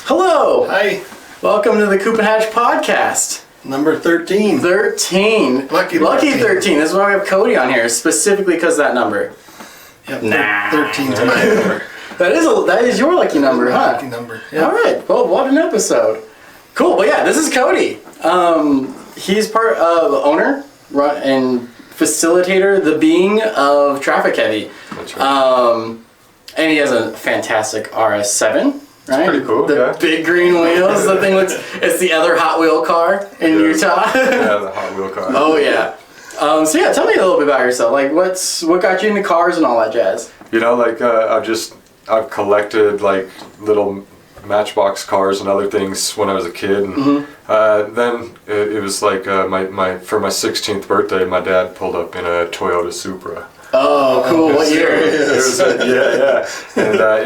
Hello! Hi. Welcome to the Coop and Hatch podcast. Number 13. 13. Lucky 13. This is why we have Cody on here, specifically because of that number. Yep, Nah. 13 is my number. That is your lucky number, huh? Lucky number. Yep. All right. Well, what an episode. Cool. But yeah, this is Cody. He's part of owner and facilitator, the being of Traffic Heavy. That's right. And he has a fantastic RS7. Right? Pretty cool, The big green wheels. The thing looks, it's the other Hot Wheel car in Utah. Yeah, the Hot Wheel car. Oh yeah. So yeah, tell me a little bit about yourself. Like, what got you into cars and all that jazz? You know, like I've collected like little Matchbox cars and other things when I was a kid, and then it was like for my 16th birthday, my dad pulled up in a Toyota Supra. Oh, cool. What year? And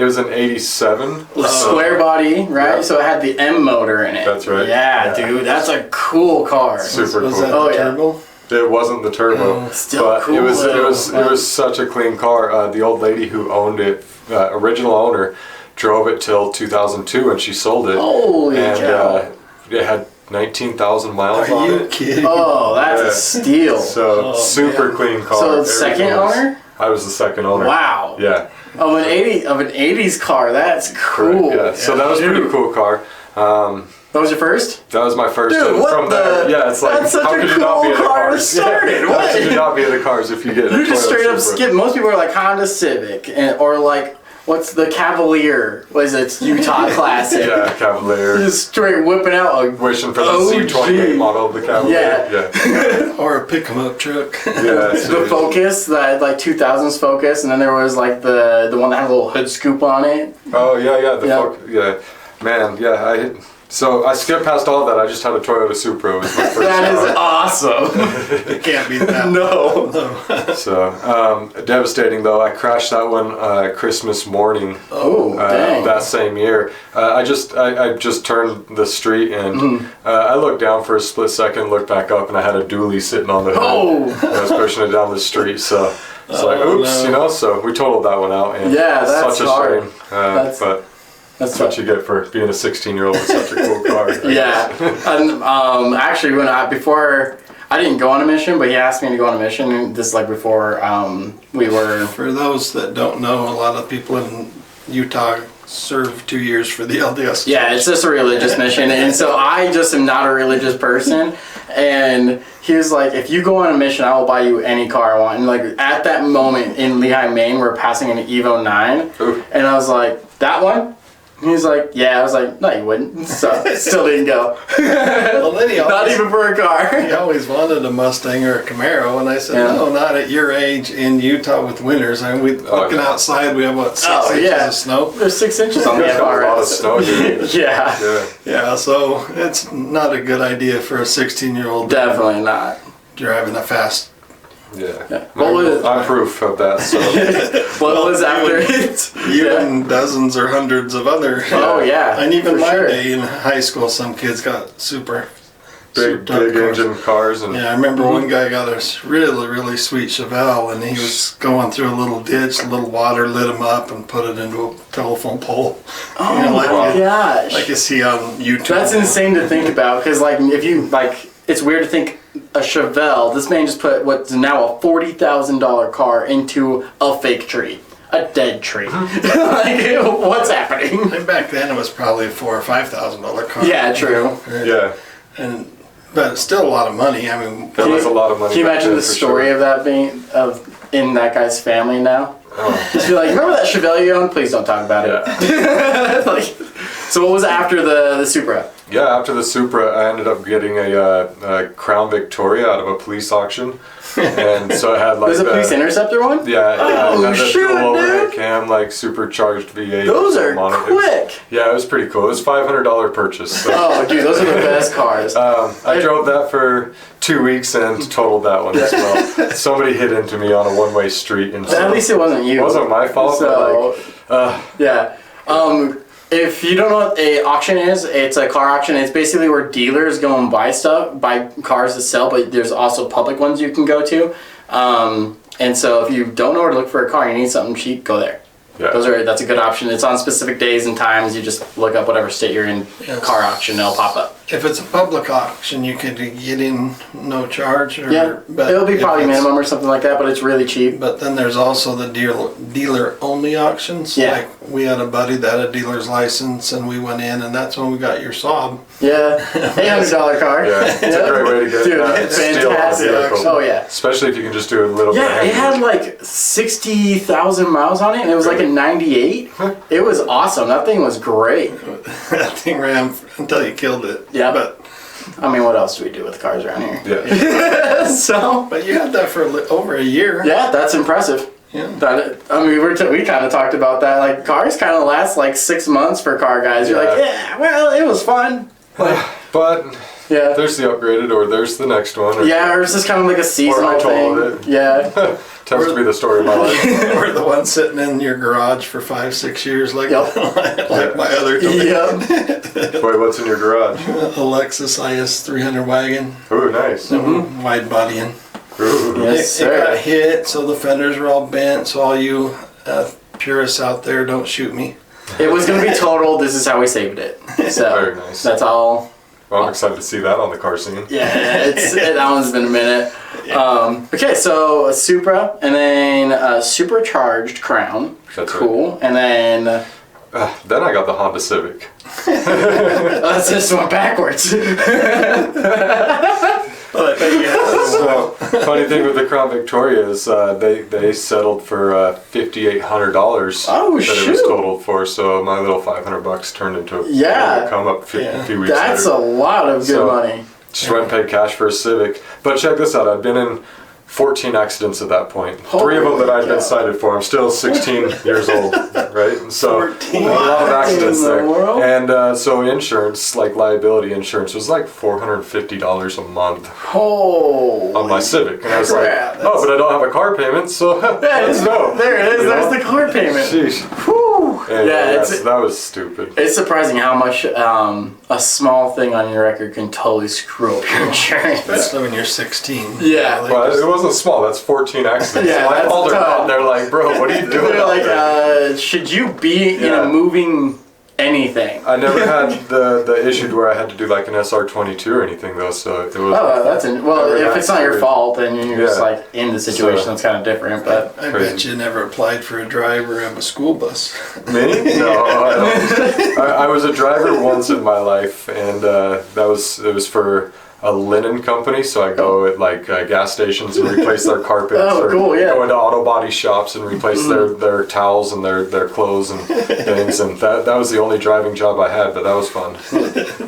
it was an '87. Square body, right? Yeah. So it had the M motor in it. That's right. Yeah, dude, that's a cool car. Super Was cool. that Oh, the yeah. turbo? It wasn't the turbo, Still but cool. it was such a clean car. The old lady who owned it, original owner, drove it till 2002, and she sold it. Holy cow. It had 19,000 miles Are on you it. kidding? Oh, that's a steal. So super man. clean car. So it's second Everything was- owner? I was the second owner. Wow. Yeah. Of an 80s car. That's cool. Yeah. So that was a pretty cool car. That was your first? That was my first. Dude, and what from the? there, yeah, it's like That's such how a could you not be cool in the car to cars? start it. How What? could you not be in the cars if you get? You just Toyota straight up Supra? skip. Most people are like Honda Civic or like what's the Cavalier? What is it? Utah Classic. Yeah, Cavalier. Just straight whipping out a Wishing for the OG. Z28 model of the Cavalier. Yeah. Or a pick-em-up truck. Yeah. the Focus, that like 2000s Focus, and then there was like the one that had a little hood scoop on it. Oh yeah. Yeah. Man, yeah. So I skipped past all that. I just had a Toyota Supra. It was my first That is car. awesome. You can't beat that. No. So devastating though. I crashed that one Christmas morning. Oh, dang. That same year. I just turned the street and I looked down for a split second, looked back up, and I had a dually sitting on the hood. Oh. And I was pushing it down the street. So it's like, oops, no. So we totaled that one out. And Yeah, that's such a hard. shame. But That's what you get for being a 16-year-old with such a cool car. I Yeah, guess. and actually, before I didn't go on a mission, but he asked me to go on a mission. And this is like before we were. For those that don't know, a lot of people in Utah serve 2 years for the LDS. Yeah, it's just a religious mission, and so I just am not a religious person. And he was like, "If you go on a mission, I will buy you any car I want." And like at that moment in Lehigh, Maine, we're passing an Evo 9, Ooh. and I was like, "That one?" And he was like, "Yeah." I was like, "No, you wouldn't." So still didn't go. Well, then Not even for a car. He always wanted a Mustang or a Camaro, and I said, Yeah. no, not at your age in Utah with winters. I mean, looking yeah. outside, we have, what, 6 Oh, inches yeah. of snow? There's 6 inches on the Yeah, a lot of FRS. snow here. Yeah, Yeah. Yeah, so it's not a good idea for a 16-year-old definitely not. driving a fast. Yeah. What was- I'm proof of that. So What was after it? Even dozens or hundreds of other. Oh, yeah, And even for my sure. day in high school, some kids got super big cars. engine cars and Yeah, I remember one guy got a really, really sweet Chevelle, and he was going through a little ditch, a little water lit him up and put it into a telephone pole. Oh You know, like my you- gosh. Like you see on YouTube. That's insane to think about, because like if you like, it's weird to think a Chevelle. This man just put what's now a $40,000 car into a fake tree, a dead tree. Like what's happening? And back then it was probably a $4,000 or $5,000 car. Yeah, true. yeah. But it's still a lot of money. I mean, That was a lot of money. Can you back imagine then, the for story sure. of that being in that guy's family now? Oh. Just be like, remember that Chevelle you owned? Please don't talk about it. Yeah. Like, so what was after the Supra? Yeah, after the Supra, I ended up getting a Crown Victoria out of a police auction, and so I had like Was it a Police Interceptor one? Yeah, Oh, it had the shoot, dual overhead dude. cam, like supercharged V8. Those are on it. It was- quick. Yeah, it was pretty cool. It was $500 purchase. So. Oh, dude, those are the best cars. I drove that for 2 weeks and totaled that one as well. Somebody hit into me on a one-way street, and At least it wasn't you. it wasn't my fault. So, but like, yeah. If you don't know what a auction is, it's a car auction. It's basically where dealers go and buy cars to sell, but there's also public ones you can go to. And so if you don't know where to look for a car, you need something cheap, go there. Yeah. That's a good option. It's on specific days and times. You just look up whatever state you're in, Yes. car auction, it'll pop up. If it's a public auction, you could get in no charge. Yeah, it'll be probably minimum or something like that, but it's really cheap. But then there's also the dealer-only auctions. Yeah. Like we had a buddy that had a dealer's license, and we went in, and that's when we got your Saab. Yeah, $800 car. Yeah, it's a great way to get Dude, that steal on a fantastic. vehicle. Oh yeah. Especially if you can just do a little bit. Yeah, it had like 60,000 miles on it, and it was like a 98. It was awesome. That thing was great. That thing ran until you killed it. Yeah. But I mean, what else do we do with cars around here? Yeah. So, but you had that for over a year. yeah, that's impressive. Yeah. I mean, we kind of talked about that. Like, cars kind of last like 6 months for car guys. You're like, yeah, well, it was fun. Like, But yeah. there's the upgraded, or there's the next one. Or, Yeah, or it's just kind of like a seasonal thing. totaled it. Yeah. Tends to be the story of my life. Or the one sitting in your garage for 5-6 years, like Yep. like my other Yep. Wait, what's in your garage? a Lexus IS 300 wagon, Ooh, nice. wide bodying. Ooh. Yes, It got sir. hit, so the fenders were all bent. So all you purists out there, don't shoot me. It was going to be total. This is how we saved it. So, Very nice. that's all. Well, I'm excited to see that on the car scene. Yeah, that one's been a minute. Okay, so a Supra, and then a supercharged Crown. That's cool. And then Then I got the Honda Civic. let's just went backwards. So, funny thing with the Crown Victoria is they settled for $5,800 Oh, that it shoot. was totaled for. So my little $500 turned into a Yeah. come up a few weeks That's later. a lot of good So- money. Just went and paid cash for a Civic. But check this out. I've been in 14 accidents at that point. 3 of them that I'd Holy been cow. cited for. I'm still 16 years old, right? And so 14. a lot of accidents What in there. the world? And so insurance, like liability insurance, was like $450 a month Oh. on my Civic. And I was like, crap, oh, but I don't have a car payment, so let's go. There it is. You There's know? the car payment. Sheesh. Whew. And, Yeah, that was stupid. It's surprising how much a small thing on your record can totally screw up your insurance. Especially when you're 16. Yeah. Like, Well, it wasn't small. That's 14 accidents. Yeah, So I that's called her tough. out. They're like, bro, what are you doing? They're out like, there?" should you be in Yeah. a moving anything? I never had the issue where I had to do like an SR22 or anything though, so it was. Oh, well, Never if it's not your accident. fault, then you're just Yeah. like in the situation. So- That's kind of different, but I Crazy. bet you never applied for a driver of a school bus. Me? No, I don't. I was a driver once in my life, and it was for a linen company. So I go at like gas stations and replace their carpets, Oh, or cool, yeah. go into auto body shops and replace their towels and their clothes and things. And that was the only driving job I had, but that was fun.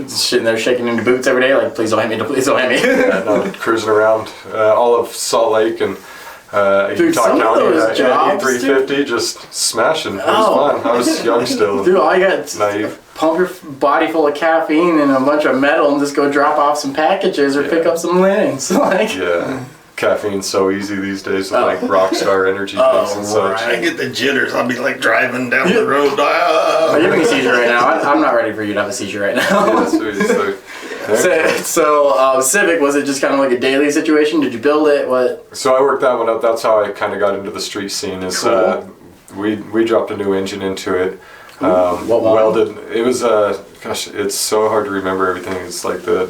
sitting there shaking into boots every day, like, please don't hit me, please don't hit me. And cruising around all of Salt Lake and Dude, Utah some of County, those jobs, 350, just smashing. It was Oh. fun. I was young still. Dude, all you got is Naive. pump your body full of caffeine and a bunch of metal and just go drop off some packages or pick Yeah. up some linens. Like, Yeah. Caffeine's so easy these days with Oh. like Rockstar energy drinks and such. I get the jitters. I'll be like driving down the road. are you having a seizure right now? I'm not ready for you to have a seizure right now. Yeah, So, Civic, was it just kind of like a daily situation? Did you build it? What? So I worked that one up. That's how I kind of got into the street scene. Is Cool. we dropped a new engine into it. What one? Welded. It was gosh, it's so hard to remember everything. It's like the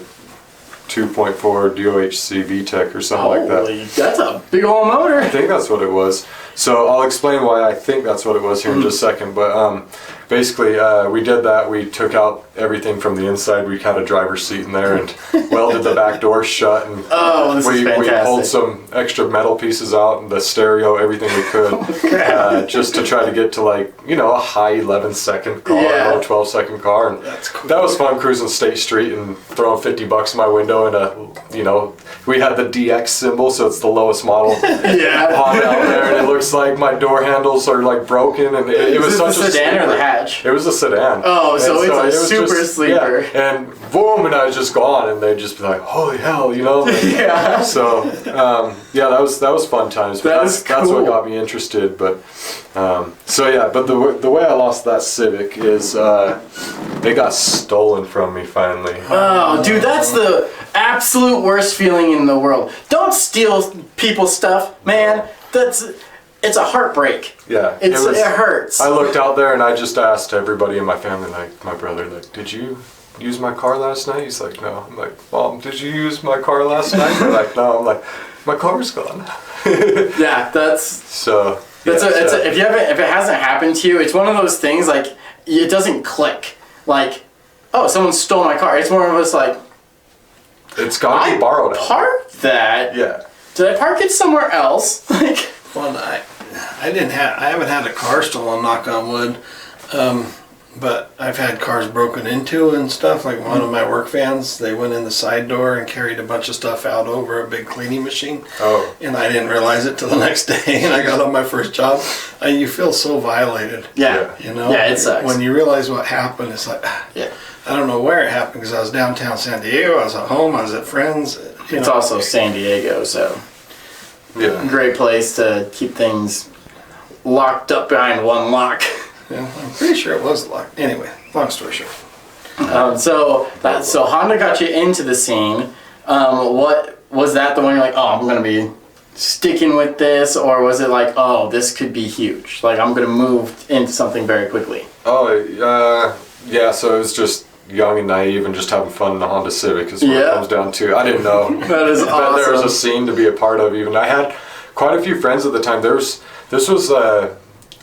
2.4 DOHC VTEC or something like that. Holy, that's a big old motor. I think that's what it was. So I'll explain why I think that's what it was here in just a second. But basically, we did that. We took out everything from the inside. We had a driver's seat in there and welded the back door shut. And Oh, this is we fantastic. pulled some extra metal pieces out and the stereo, everything we could, just to try to get to like, a high 11-second car, Yeah. low 12-second car. And That's cool. that was fun cruising State Street and throwing $50 in my window and we had the DX symbol, so it's the lowest model Yeah. Honda out there, and it looks like my door handles are like broken, and it was Is such this the a sedan or sleeper. the hatch? It was a sedan. Oh, so And it's a it was super sleeper. Yeah, and boom, and I was just gone, and they'd just be like, "Holy hell," Yeah. So that was fun times. But That that's is that's what cool. got me interested. But but the way I lost that Civic is it got stolen from me finally. Oh, dude, that's the absolute worst feeling in the world. Don't steal people's stuff, man. it's a heartbreak. Yeah, It hurts. I looked out there and I just asked everybody in my family, like my brother, like, did you use my car last night? He's like, no. I'm like, Mom, did you use my car last night? They're like, no. I'm like, my car's gone. Yeah, that's so. if it hasn't happened to you, it's one of those things like it doesn't click. Like, oh, someone stole my car. It's more of us like, it's got to be borrowed. I parked that. Yeah. Did I park it somewhere else? Like, Well, I haven't had a car stolen, knock on wood, but I've had cars broken into and stuff. Like one of my work vans, they went in the side door and carried a bunch of stuff out over a big cleaning machine. Oh. And I didn't realize it till the next day, and I got on my first job, and you feel so violated. yeah. You know? Yeah, it sucks. When you realize what happened, it's like, Yeah. I don't know where it happened because I was downtown San Diego, I was at home, I was at friends. It's also San Diego, so Yeah. great place to keep things locked up behind one lock. Yeah, I'm pretty sure it was locked. Anyway, long story short. So Honda got you into the scene. What was that the one you're like, oh, I'm gonna be sticking with this, or was it like, oh, this could be huge, like I'm gonna move into something very quickly? Oh, yeah. So it was just young and naive and just having fun in the Honda Civic is what Yeah. it comes down to. I didn't know That is that there was a awesome. scene to be a part of. Even I had quite a few friends at the time. This was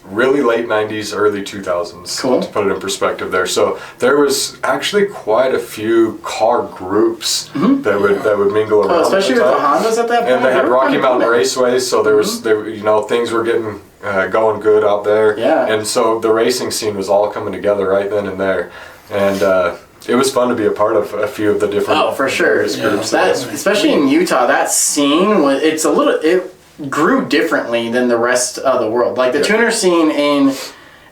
really late 90s, early 2000s, Cool. to put it in perspective there. So there was actually quite a few car groups that would mingle around. Oh, especially with at the the time. Hondas at that point. And they had were Rocky kinda Mountain cool. Raceway, so there was, things were getting going good out there. Yeah. And so the racing scene was all coming together right then and there, and it was fun to be a part of a few of the different. Oh, for sure. various groups. That, especially in Utah, that scene was it grew differently than the rest of the world. Like the tuner scene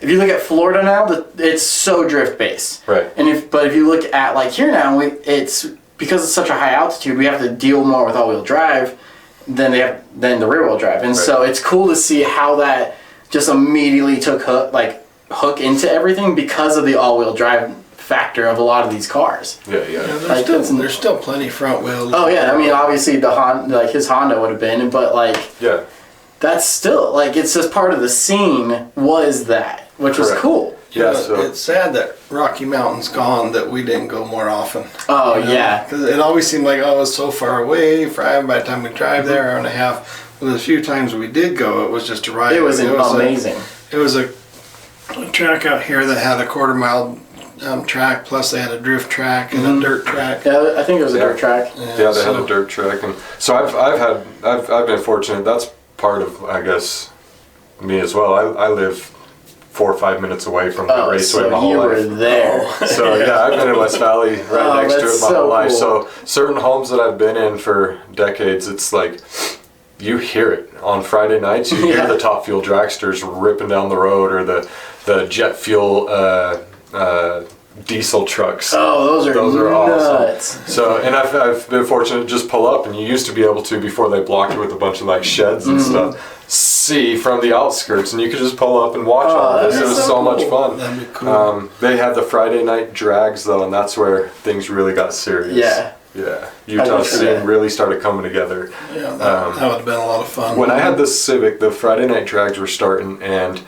if you look at Florida now, it's so drift based. Right. But if you look at like here now, it's because it's such a high altitude, we have to deal more with all wheel drive than the rear wheel drive, and so it's cool to see how that just immediately took hook into everything because of the all wheel drive factor of a lot of these cars. Yeah. Yeah, there's still plenty front wheel. Oh yeah, I mean obviously his Honda would have been, but like Yeah. that's still like it's just part of the scene was that, which was Correct. cool. Yeah. You know, So it's sad that Rocky Mountain's gone, that we didn't go more often. Oh yeah, Because it always seemed like, oh, it's so far away. By the time we drive there, hour and a half. But the few times we did go, it was just a ride. it was amazing. It was a track out here that had a quarter-mile track, plus they had a drift track and a dirt track. Yeah, I think it was a Yeah. dirt track. yeah, they had a dirt track, and so I've been fortunate. That's part of, I guess, me as well. I live 4 or 5 minutes away from the Oh, raceway so my whole you were life. there. So yeah, I've been in West Valley right Oh, next to it that's my so whole life. cool. So certain homes that I've been in for decades, it's like you hear it on Friday nights. You Yeah. hear the Top Fuel dragsters ripping down the road, or the jet fuel diesel trucks. Oh, those are nuts. awesome. So, and I've been fortunate to just pull up, and you used to be able to, before they blocked it with a bunch of like sheds and stuff, see from the outskirts, and you could just pull up and watch all this. It that's was so so much cool. fun. That'd be cool. They had the Friday night drags though, and that's where things really got serious. Yeah. Yeah. Utah wish for scene that. really started coming together. Yeah, that would have been a lot of fun. When I had the Civic, the Friday night drags were starting, and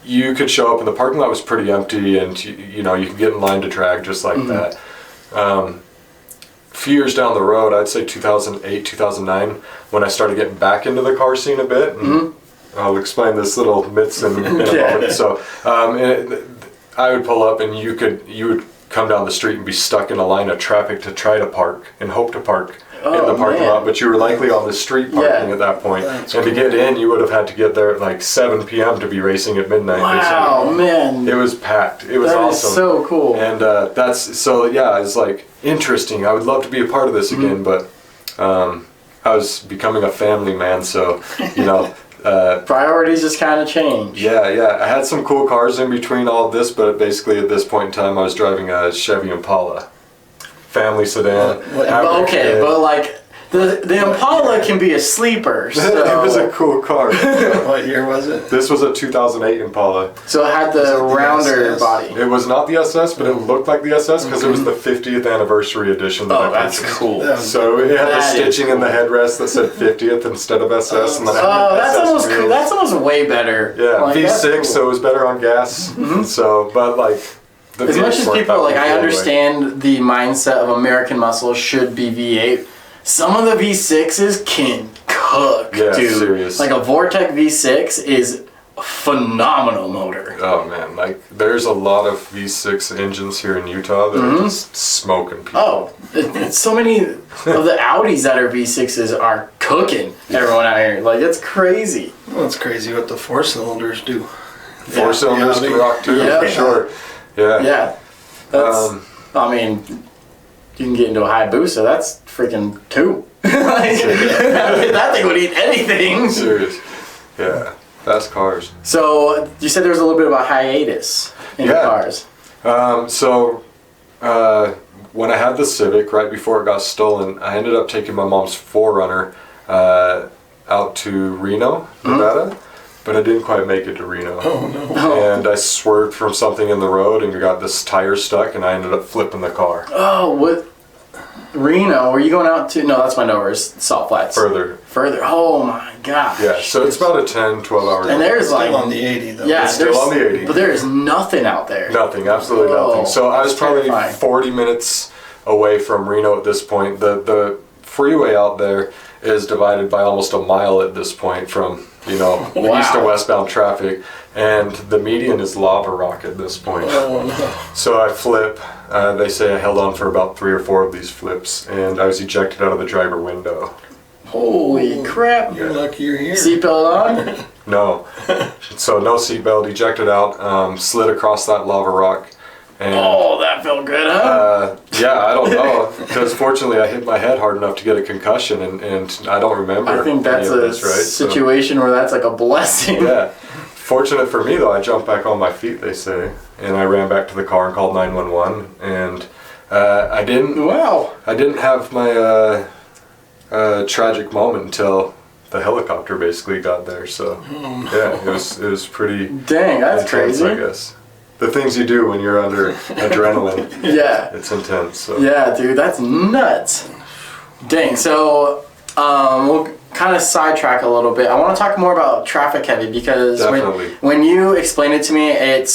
you could show up and the parking lot was pretty empty, and you could get in line to drag just like that. A few years down the road, I'd say 2008, 2009, when I started getting back into the car scene a bit, and I'll explain this little myths in a moment. So I would pull up, and you would come down the street and be stuck in a line of traffic to try to park and hope to park in the parking man. lot, but you were likely on the street parking at that point. That's and to get in, you would have had to get there at like 7 p.m. to be racing at midnight. Wow, man. It was packed. It was That is awesome. so cool. And it's like interesting. I would love to be a part of this again, but I was becoming a family man, so Priorities just kind of change. yeah. I had some cool cars in between all of this, but basically at this point in time, I was driving a Chevy Impala, family sedan. Okay, but like The Impala can be a sleeper. So. It was a cool car. What year was it? This was a 2008 Impala. So it had the rounder SS? body. It was not the SS, but it looked like the SS because it was the 50th anniversary edition. That Oh, I that's purchased. cool. That was- So it had the That is stitching in the headrest that said 50th instead of SS, and then it had Oh, that's SS almost wheels. that's almost way better. Yeah, Like, that's V6, cool. so it was better on gas. So, but like, the As much V8s as weren't people that like, much I anyway. understand the mindset of American muscle should be V8. Some of the V6s can cook, Yeah, dude. serious. Like a Vortec V6 is a phenomenal motor. Oh man, like there's a lot of V6 engines here in Utah that are just smoking people. Oh, so many of the Audis that are V6s are cooking everyone out here. Like, it's crazy. Well, it's crazy what the 4-cylinders do. Four cylinders Yeah, can rock too, Yeah. for sure. Yeah. Yeah. That's, Um, I mean, you can get into a Hayabusa, that's freaking 2. Like, that thing would eat anything. Serious. Yeah. Fast cars. So, you said there was a little bit of a hiatus in the Yeah. cars. When I had the Civic, right before it got stolen, I ended up taking my mom's 4Runner out to Reno, Nevada, but I didn't quite make it to Reno. Oh no. And I swerved from something in the road and got this tire stuck, and I ended up flipping the car. Oh, what? Reno, were you going out to? No, that's my Novers, Salt Flats. Further. Oh my gosh. Yeah, so it's about a 10, 12 hour And drive. there's like, Still on the 80 though. yeah, It's still there's, on the 80. but there is nothing out there. Nothing, absolutely Whoa, nothing. So I was that's probably terrifying. 40 minutes away from Reno at this point. The freeway out there is divided by almost a mile at this point from, Wow. east to westbound traffic. And the median is lava rock at this point. Oh no. So I flip. They say I held on for about 3 or 4 of these flips, and I was ejected out of the driver window. Holy crap. You're lucky you're here. Seatbelt on? No. So no seatbelt, ejected out, slid across that lava rock. And Oh, that felt good, huh? yeah, I don't know, because fortunately I hit my head hard enough to get a concussion, and I don't remember. I think that's any of a this, right? So, situation where that's like a blessing. yeah. Fortunate for me though, I jumped back on my feet, they say, and I ran back to the car and called 911, and I didn't Wow. have my tragic moment until the helicopter basically got there. So yeah, it was pretty Dang, that's intense, crazy. I guess. The things you do when you're under adrenaline, Yeah. it's intense. So. Yeah, dude, that's nuts. Dang, so we'll kind of sidetrack a little bit. I want to talk more about traffic heavy because Definitely. when you explain it to me, it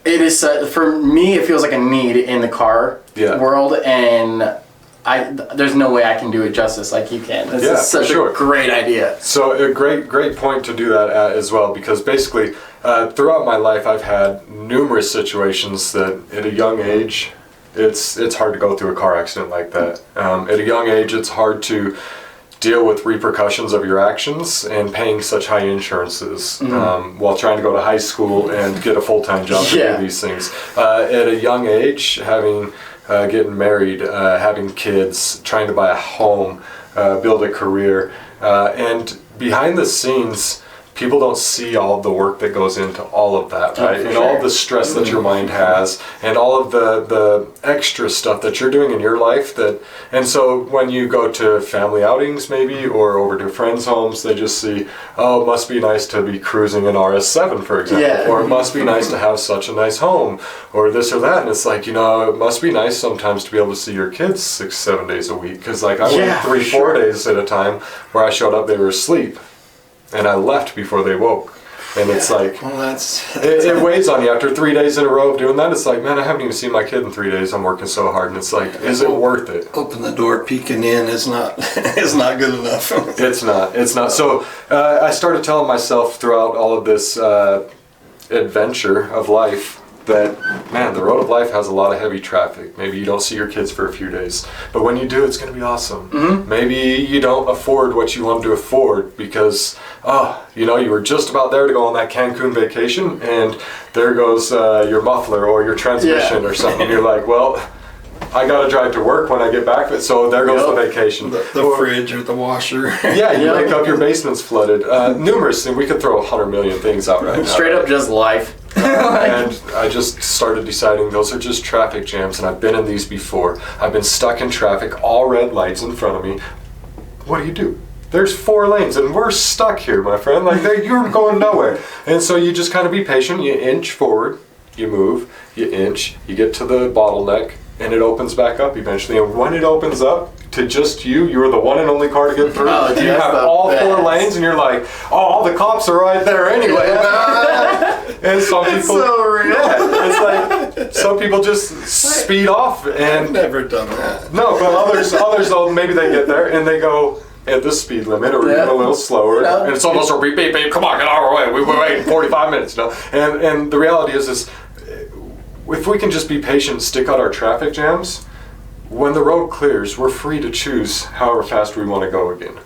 is for me it feels like a need in the car Yeah. world, and there's no way I can do it justice like you can. This Yeah, is such for sure. a great idea. So a great point to do that at as well, because basically throughout my life I've had numerous situations that at a young age it's hard to go through a car accident like that. At a young age it's hard to deal with repercussions of your actions and paying such high insurances while trying to go to high school and get a full-time job to Yeah. do these things. At a young age, getting married, having kids, trying to buy a home, build a career, and behind the scenes, people don't see all of the work that goes into all of that, right? for And sure. all of the stress that your mind has, and all of the extra stuff that you're doing in your life. And so when you go to family outings, maybe, or over to friends' homes, they just see, oh, it must be nice to be cruising an RS7, for example, Yeah. or it must be nice to have such a nice home, or this or that. And it's like, it must be nice sometimes to be able to see your kids 6-7 days a week, because like I Yeah, went 3-4 sure. days at a time where I showed up, they were asleep, and I left before they woke. And it's like, Well, that's it weighs on you after 3 days in a row of doing that. It's like, man, I haven't even seen my kid in 3 days. I'm working so hard, and it's like, is it worth it? open the door, peeking in is not is not good enough. It's not. So I started telling myself throughout all of this adventure of life that, man, the road of life has a lot of heavy traffic. Maybe you don't see your kids for a few days, but when you do, it's going to be awesome. Maybe you don't afford what you wanted to afford because, you were just about there to go on that Cancun vacation, and there goes your muffler or your transmission or something. You're like, well, I got to drive to work when I get back, so there goes the vacation. The fridge or the washer. Yeah, you Yep. wake up, your basement's flooded. Numerous things. We could throw 100 million things out right now. Straight up just life. And I just started deciding those are just traffic jams, and I've been in these before. I've been stuck in traffic, all red lights in front of me, what do? There's 4 lanes and we're stuck here, my friend. Like, you're going nowhere. And so you just kind of be patient. You inch forward, you move, you inch, you get to the bottleneck, and it opens back up eventually. And when it opens up to just you're the one and only car to get through. Oh, dude, you have all best. 4 lanes, and you're like, oh, all the cops are right there anyway. And some people, It's so real. yeah, it's like some people just speed off, I've and never done that. no, but others, though, maybe they get there and they go at the speed limit or even a little slower, Yeah. and it's almost a beep, beep, beep. Come on, get out of our way. We're waiting 45 minutes, And the reality is if we can just be patient, stick out our traffic jams. When the road clears, we're free to choose however fast we want to go again.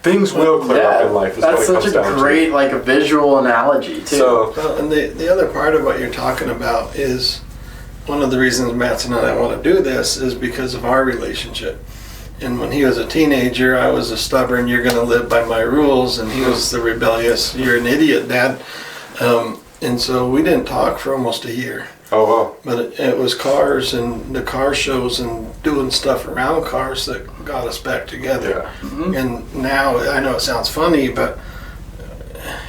Things will clear up in life. Is that's what it such comes a down great to. like a visual analogy too. So Well, and the other part of what you're talking about is one of the reasons Mattson and I want to do this is because of our relationship. And when he was a teenager, I was a stubborn, you're going to live by my rules, and he was the rebellious, you're an idiot, Dad. And so we didn't talk for almost a year. oh well. But it was cars and the car shows and doing stuff around cars that got us back together. Yeah. And now, I know it sounds funny, but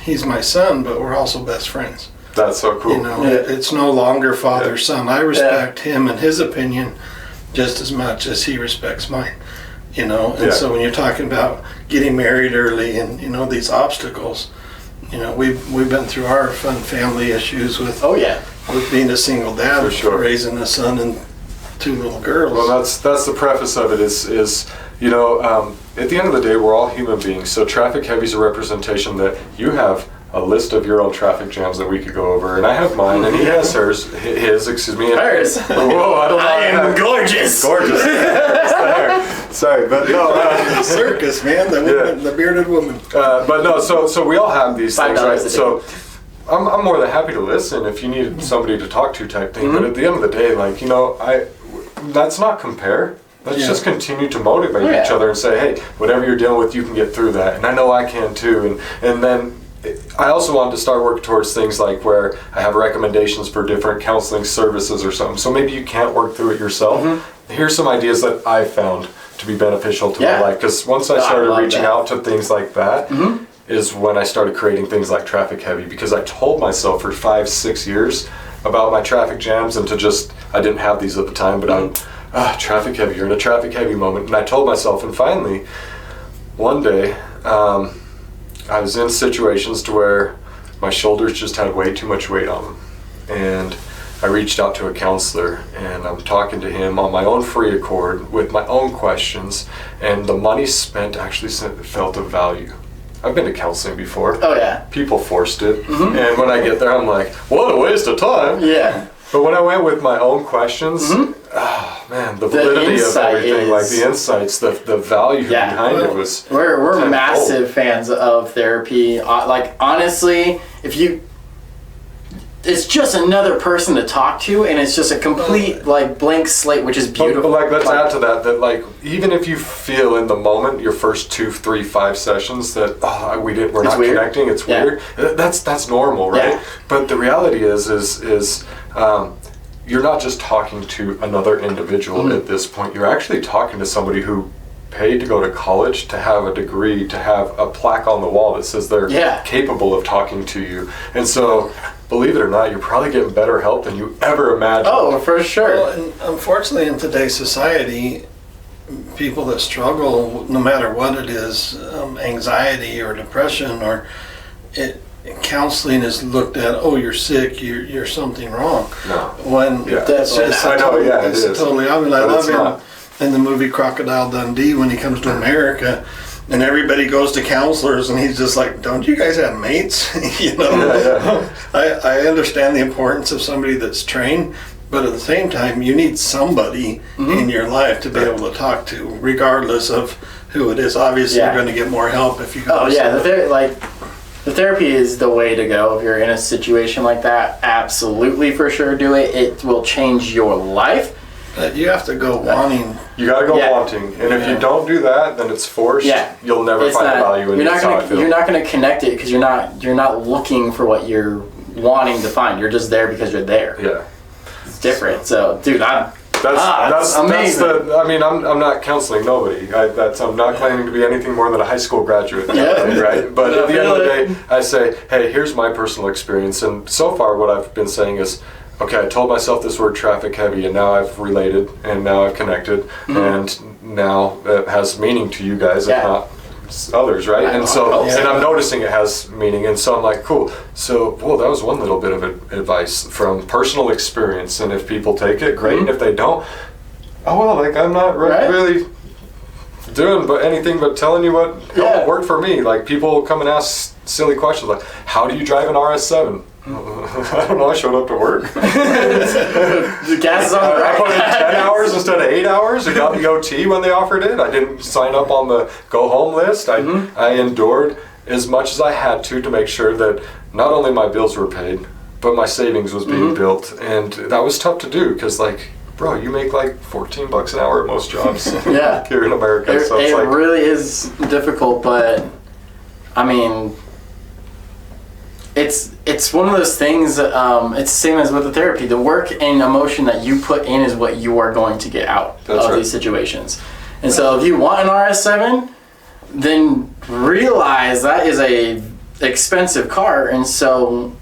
he's my son, but we're also best friends. That's so cool. You know, Yeah. it's no longer father-son. I respect him and his opinion just as much as he respects mine. You know, and Yeah. so when you're talking about getting married early and, you know, these obstacles, you know, we've been through our fun family issues with Oh yeah. being a single dad, For sure. raising a son and 2 little girls. Well, that's the preface of it. Is you know, at the end of the day, we're all human beings. So traffic heavy is a representation that you have a list of your own traffic jams that we could go over, and I have mine, and he has his. Excuse me. Hers. Whoa! I don't know. I am gorgeous. Gorgeous. It's the hair. Sorry, but no. Circus, man, the bearded woman. But no. So we all have these things, $5 right? a day. So. I'm more than happy to listen if you need somebody to talk to type thing. But at the end of the day, like, you know, that's not compare. Let's just continue to motivate each other and say, hey, whatever you're dealing with, you can get through that. And I know I can too. And then I also wanted to start working towards things like where I have recommendations for different counseling services or something. So maybe you can't work through it yourself. Here's some ideas that I found to be beneficial to my life. Because once I started reaching out to things like that, is when I started creating things like Traffic Heavy, because I told myself for 5-6 years about my traffic jams and I didn't have these at the time, but traffic heavy, you're in a traffic heavy moment. And I told myself, and finally, one day, I was in situations to where my shoulders just had way too much weight on them. And I reached out to a counselor, and I'm talking to him on my own free accord with my own questions, and the money spent actually felt of value. I've been to counseling before. Oh yeah. People forced it. And when I get there, I'm like, what a waste of time. Yeah. But when I went with my own questions, oh man, the validity of everything, like the insights, the value behind it was. We're tenfold. massive fans of therapy. Like honestly, it's just another person to talk to, and it's just a complete like blank slate, which is beautiful. But like, let's add to that like even if you feel in the moment, your first 2, 3, 5 sessions that we're not weird. connecting, it's weird. That's normal, right? Yeah. But the reality is you're not just talking to another individual at this point. You're actually talking to somebody who paid to go to college, to have a degree, to have a plaque on the wall that says they're capable of talking to you. And so, believe it or not, you're probably getting better help than you ever imagined. Oh, for sure. Well, and unfortunately, in today's society, people that struggle, no matter what it is, anxiety or depression, counseling is looked at. Oh, you're sick. You're something wrong. No. When That's it's I know. Yeah, it is. totally. I mean, I But love it's him not. in the movie Crocodile Dundee when he comes to America. And everybody goes to counselors, and he's just like, "Don't you guys have mates?" You know. Yeah. I understand the importance of somebody that's trained, but at the same time, you need somebody in your life to be able to talk to, regardless of who it is. Obviously, you're going to get more help if you go. Oh to yeah, somebody. the therapy is the way to go if you're in a situation like that. Absolutely, for sure, do it. It will change your life. But you have to go wanting. You got to go wanting, and if you don't do that, then it's forced. Yeah. You'll never find the value in it. You're not gonna connect it because you're not looking for what you're wanting to find. You're just there because you're there. Yeah. It's different. So, dude, That's amazing. I mean, I'm not counseling nobody. I'm not claiming to be anything more than a high school graduate, right? But at the end of the day, I say, hey, here's my personal experience, and so far what I've been saying is, okay, I told myself this word traffic heavy, and now I've related, and now I've connected, and now it has meaning to you guys, if not others, right? And so, and I'm noticing it has meaning, and so I'm like, cool. So, well, that was one little bit of advice from personal experience, and if people take it, great. And if they don't, oh well, like I'm not really doing anything but telling you what worked for me. Like people come and ask silly questions like, how do you drive an RS7? I don't know, I showed up to work. The gas is on the right. I put in 10 hours instead of 8 hours. I got the OT when they offered it. I didn't sign up on the go home list. I endured as much as I had to make sure that not only my bills were paid, but my savings was being built. And that was tough to do because, like, bro, you make like $14 an hour at most jobs here in America. It really is difficult, but I mean, it's one of those things. It's the same as with the therapy. The work and emotion that you put in is what you are going to get out of these situations. And so, if you want an RS7, then realize that is a expensive car, and so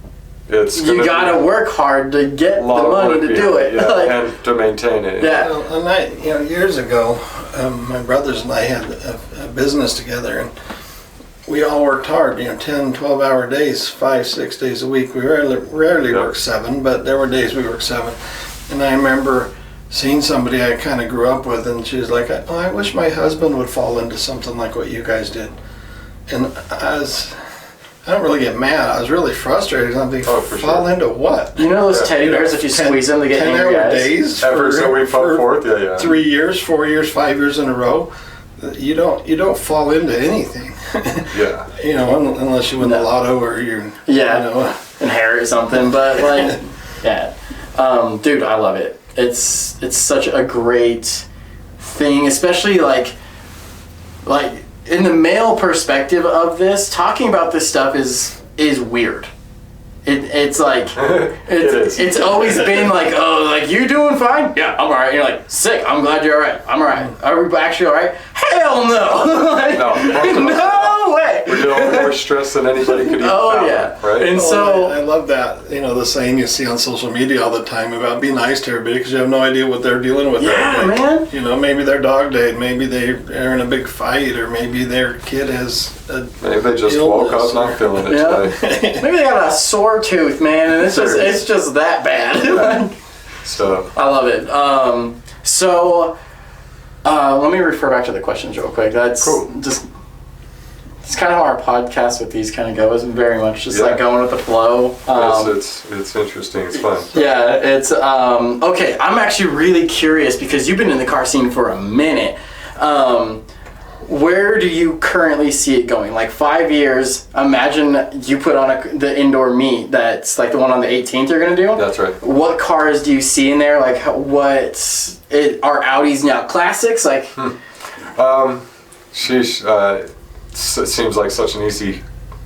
you gotta work hard to get the money to do it, and to maintain it. Well, and years ago, my brothers and I had a business together, and we all worked hard, 10, 12-hour days, 5, 6 days a week. We rarely worked 7, but there were days we worked 7. And I remember seeing somebody I kind of grew up with, and she was like, oh, I wish my husband would fall into something like what you guys did. And I don't really get mad. I was really frustrated. I'm thinking, fall into what? You know those teddy bears, if you squeeze them, they get angry guys? 10-hour days efforts that we put forth, 3 years, 4 years, 5 years in a row. You don't fall into anything. Unless you win the lotto or you inherit something. But like, dude, I love it. It's such a great thing, especially like in the male perspective of this. Talking about this stuff is weird. It's like it's always been like, oh, like you doing fine? Yeah, I'm alright. You're like, sick. I'm glad you're alright. I'm alright. Are we actually alright? Hell no! Like, no way. We're dealing with more stress than anybody could even fathom, right? And so I love that. The saying you see on social media all the time about be nice to everybody because you have no idea what they're dealing with. Yeah, man. Maybe their dog died. Maybe they're in a big fight, or maybe their kid has maybe they just woke up not feeling it today. Maybe they got a sore tooth, man, and it's just that bad. So I love it. Let me refer back to the questions real quick. That's cool. It's kind of how our podcast with these kind of goes, very much just like going with the flow. It's interesting. It's fun. Yeah, it's okay. I'm actually really curious because you've been in the car scene for a minute. Where do you currently see it going? Like 5 years, imagine you put on the indoor meet that's like the one on the 18th you're going to do. That's right. What cars do you see in there? Like are Audis now classics? Like, it seems like such an easy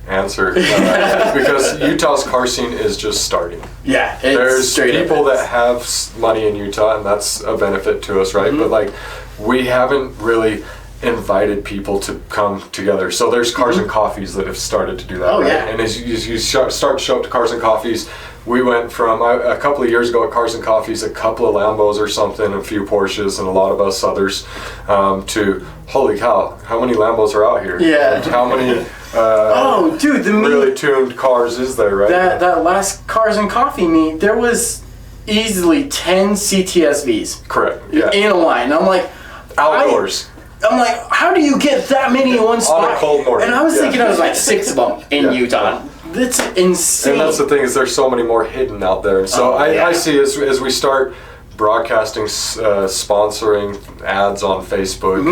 answer because Utah's car scene is just starting. Yeah, there's people that have money in Utah, and that's a benefit to us, right? But like, we haven't really invited people to come together. So there's Cars and Coffees that have started to do that. Oh, right? yeah. And as you start to show up to Cars and Coffees, we went from a couple of years ago at Cars and Coffees, a couple of Lambos or something, a few Porsches, and a lot of us others, to holy cow, how many Lambos are out here? Yeah. And how many the really tuned cars is there, right? That last Cars and Coffee meet, there was easily 10 CTSVs. Correct. Yeah. In a line. I'm like, outdoors. I'm like, how do you get that many in one spot? On a cold morning. And I was thinking there was like 6 of them in Utah. That's insane. And that's the thing, is there's so many more hidden out there. And so I see as we start broadcasting, sponsoring ads on Facebook,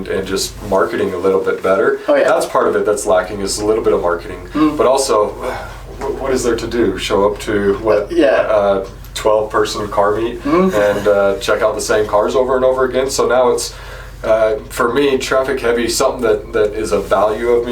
and just marketing a little bit better. That's part of it that's lacking, is a little bit of marketing. But also, what is there to do? Show up to 12-person car meet and check out the same cars over and over again. So now it's, for me, traffic heavy, something that is a value of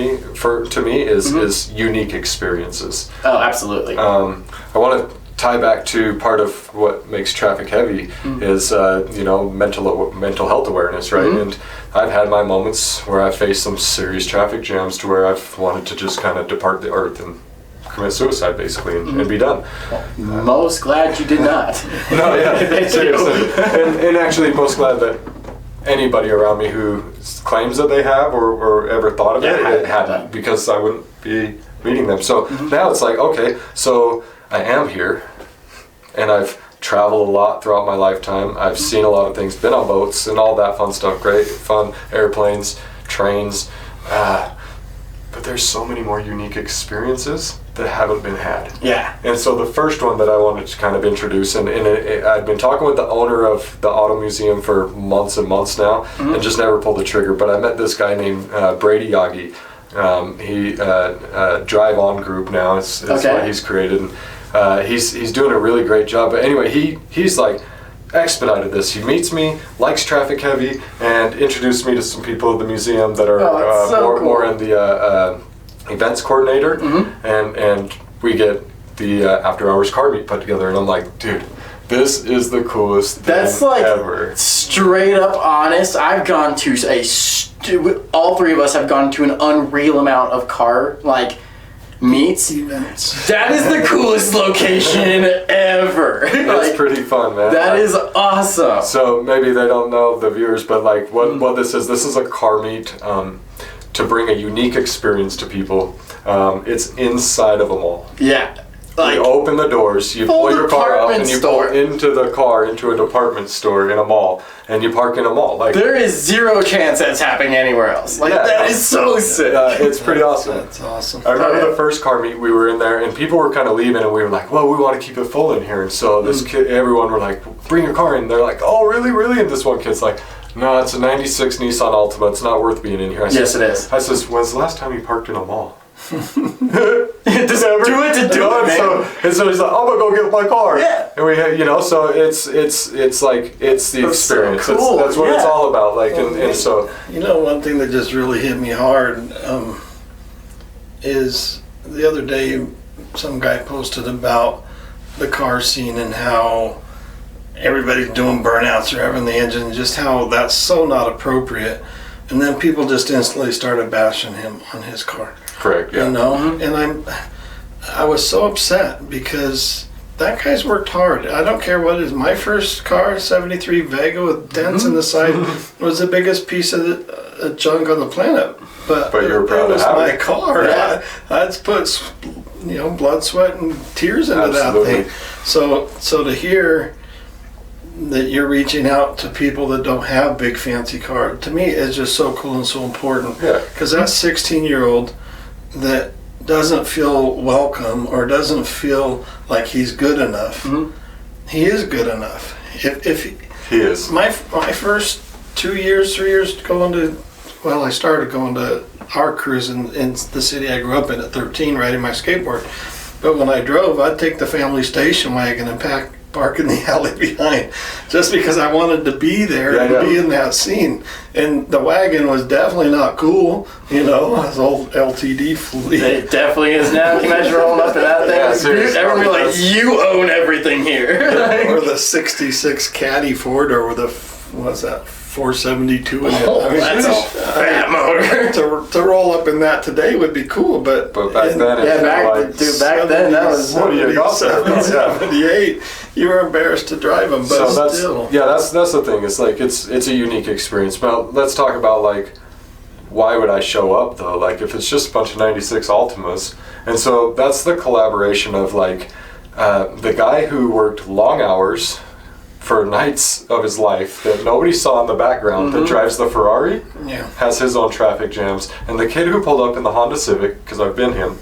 to me is unique experiences. Oh, absolutely. I want to tie back to part of what makes traffic heavy is mental health awareness, right? And I've had my moments where I've faced some serious traffic jams to where I've wanted to just kind of depart the earth and commit suicide basically and be done. Most glad you did not. No, yeah, seriously. And actually most glad that anybody around me who claims that they have or ever thought of it hadn't, because I wouldn't be meeting them. So now it's like, okay, so I am here, and I've traveled a lot throughout my lifetime. I've seen a lot of things, been on boats and all that fun stuff, great fun, airplanes, trains, but there's so many more unique experiences that haven't been had. Yeah. And so the first one that I wanted to kind of introduce, and I'd been talking with the owner of the auto museum for months and months now, and just never pulled the trigger, but I met this guy named Brady Yagi. He Drive On Group now, it's what he's created. And, he's doing a really great job. But anyway, he's like expedited this. He meets me, likes traffic heavy, and introduced me to some people at the museum that are more in the events coordinator, and we get the after hours car meet put together, and I'm like, dude, this is the coolest thing ever. Straight up honest, I've gone to all three of us have gone to an unreal amount of car meets. Events. That is the coolest location ever. It's pretty fun, man. That is awesome. So maybe they don't know, the viewers, but what this is a car meet to bring a unique experience to people. It's inside of a mall. Yeah. You open the doors, you pull your car up, and you pull into the car into a department store in a mall, and you park in a mall. There is zero chance that's happening anywhere else. That is so sick. It's pretty awesome. That's awesome. I remember the first car meet we were in there, and people were kind of leaving, and we were like, well, we want to keep it full in here. And so this kid, everyone were like, bring your car in. And they're like, oh, really, really? And this one kid's like, no, it's a 96 Nissan Altima. It's not worth being in here. Yes, it is. I says, when's the last time you parked in a mall? Just do it to do it, man. So he's like, I'm gonna go get my car. Yeah. And we, so it's the experience. So cool. That's what it's all about. And so. One thing that just really hit me hard is the other day, some guy posted about the car scene and how everybody's doing burnouts or having the engine, and just how that's so not appropriate. And then people just instantly started bashing him on his car. Correct. Yeah. And I was so upset because that guy's worked hard. I don't care what it is. My first car, 73 Vega with dents in the side, was the biggest piece of junk on the planet. But you were proud it was to have my it. car. Yeah. I'd put blood, sweat, and tears into Absolutely. that thing. So to hear that you're reaching out to people that don't have big fancy cars, to me is just so cool and so important. Yeah. Because that 16-year-old that doesn't feel welcome or doesn't feel like he's good enough, he is good enough. If he is. My first 3 years I started going to our cruise in the city I grew up in at 13, riding my skateboard. But when I drove, I'd take the family station wagon and park in the alley behind, just because I wanted to be there and be in that scene. And the wagon was definitely not cool, it was old LTD fleet. It definitely is now. Can you imagine rolling up in that thing? Yeah, seriously. Everyone like, you own everything here. Or the 66 Caddy four-door with a, what's that, 472 in it. That's a fat motor. To roll up in that today would be cool, but back then, back then that was 78. You were embarrassed to drive them, but still. That's the thing. It's it's a unique experience. But let's talk about why would I show up though? If it's just a bunch of 96 Altimas, and so that's the collaboration of the guy who worked long hours for nights of his life that nobody saw in the background that drives the Ferrari, has his own traffic jams, and the kid who pulled up in the Honda Civic, because I've been him,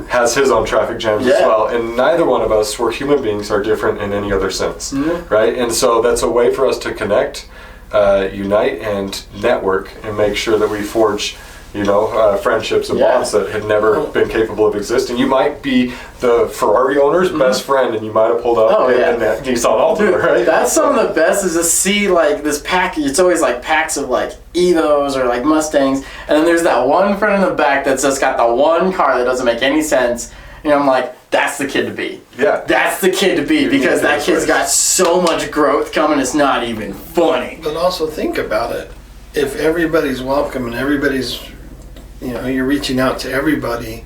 has his own traffic jams as well. And neither one of us, we're human beings, are different in any other sense, right? And so that's a way for us to connect, unite, and network, and make sure that we forge friendships and bonds that had never been capable of existing. You might be the Ferrari owner's best friend, and you might have pulled up in that Nissan Altima, right? That's some of the best, is to see this pack. It's always packs of Evos or Mustangs, and then there's that one friend in the back that's just got the one car that doesn't make any sense. I'm like, that's the kid to be. Yeah. That's the kid to be, because that kid's got so much growth coming, it's not even funny. But also think about it. If everybody's welcome and everybody's, you're reaching out to everybody,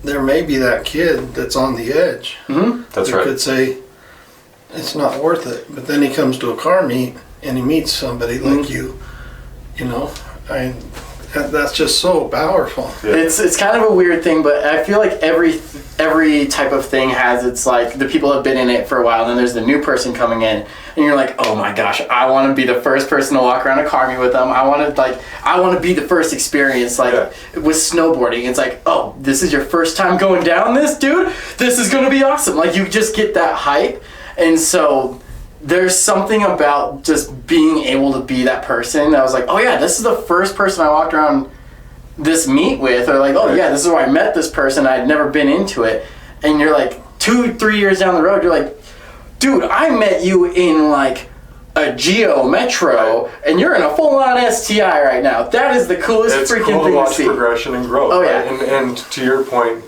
there may be that kid that's on the edge. Mm-hmm. That's that right. could say, it's not worth it. But then he comes to a car meet and he meets somebody like you, that's just so powerful. Yeah. It's kind of a weird thing, but I feel like every type of thing has its, like, the people have been in it for a while, and then there's the new person coming in, and you're like, oh my gosh, I want to be the first person to walk around a car meet with them. I want to be the first experience, with snowboarding. It's like, oh, this is your first time going down this, dude? This is going to be awesome. Like, you just get that hype, and so there's something about just being able to be that person that was like, oh yeah, this is the first person I walked around this meet with, or like, oh yeah, this is where I met this person, I'd never been into it, and you're like 2-3 years down the road, you're like, dude, I met you in like a Geo Metro, and you're in a full-on STI right now. That is the coolest freaking thing to see. It's progression and growth. Oh yeah. Right? And to your point,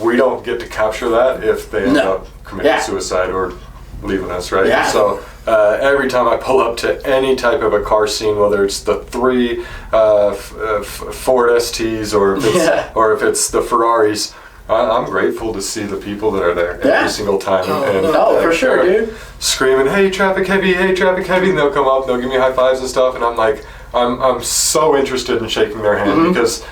we don't get to capture that if they end up committing suicide or leaving us, right? Yeah. So every time I pull up to any type of a car scene, whether it's the 3 Ford STs or if it's the Ferraris, I'm grateful to see the people that are there every single time. For sure, dude. Screaming, hey, traffic heavy, and they'll come up, they'll give me high fives and stuff, and I'm like, I'm so interested in shaking their hand because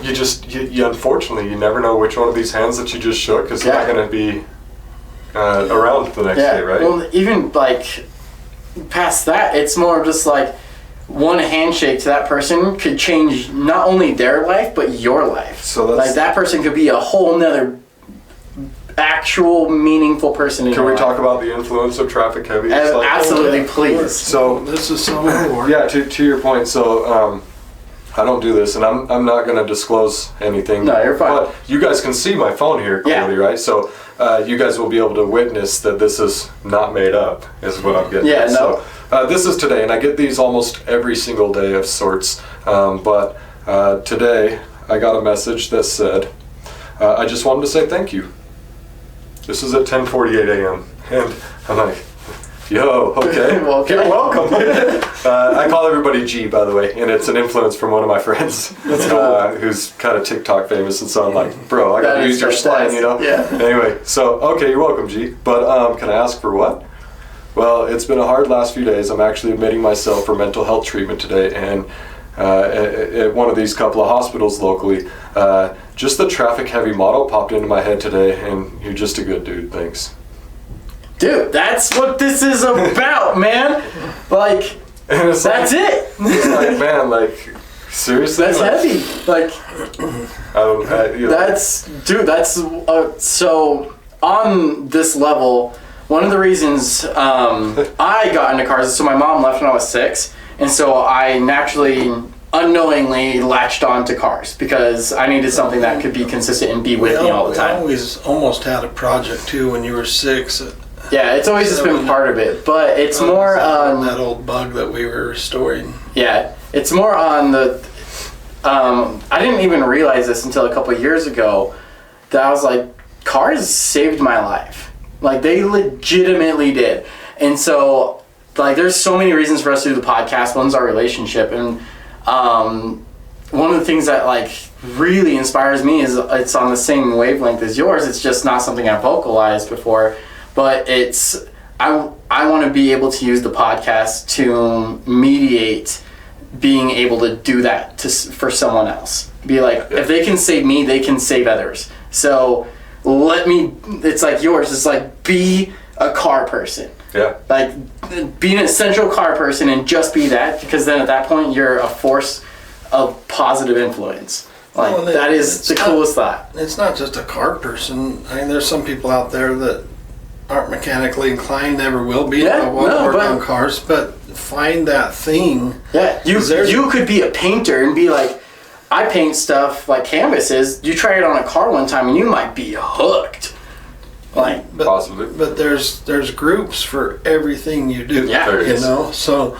you unfortunately, you never know which one of these hands that you just shook is not going to be around the next day, right? Well, even like past that, it's more just like one handshake to that person could change not only their life but your life. So that's, like, that person could be a whole nother actual meaningful person in your life. Can we talk about the influence of traffic heavy? Absolutely, please. So this is so important. Yeah, to your point. So I don't do this, and I'm not going to disclose anything. No, you're fine. But you guys can see my phone here clearly, right? So you guys will be able to witness that this is not made up, is what I'm getting at. So this is today, and I get these almost every single day of sorts. But today, I got a message that said, I just wanted to say thank you. This is at 10:48 a.m. And I'm like, yo, okay, you're welcome. I call everybody G, by the way, and it's an influence from one of my friends who's kind of TikTok famous, and so I'm like, bro, I gotta use your slang, Yeah. Anyway, so, okay, you're welcome, G, but can I ask for what? Well, it's been a hard last few days. I'm actually admitting myself for mental health treatment today, and at one of these couple of hospitals locally, just the traffic heavy motto popped into my head today, and you're just a good dude, thanks. Dude, that's what this is about, man. Like, that's it. It's like, man, like, seriously? That's heavy. Like, that's so on this level, one of the reasons I got into cars is so my mom left when I was 6, and so I naturally, unknowingly latched on to cars because I needed something that could be consistent and be with me all the time. I always almost had a project too when you were 6. Yeah, it's always just been part of it, but it's more on that old bug that we were restoring. Yeah, it's more on the. I didn't even realize this until a couple years ago that I was like, cars saved my life. Like, they legitimately did. And so, like, there's so many reasons for us to do the podcast. One's our relationship, and one of the things that, like, really inspires me is it's on the same wavelength as yours. It's just not something I've vocalized before. But it's, I want to be able to use the podcast to mediate being able to do that for someone else. Be like, if they can save me, they can save others. So it's like yours. It's like, be a car person. Yeah. Like, be an essential car person and just be that, because then at that point you're a force of positive influence. Like, that is the coolest thought. It's not just a car person. I mean, there's some people out there that aren't mechanically inclined, never will be. Work on cars, but find that thing. Yeah, you could be a painter and be like, I paint stuff like canvases. You try it on a car one time and you might be hooked. Like, possibly. But there's groups for everything you do. Yeah, So,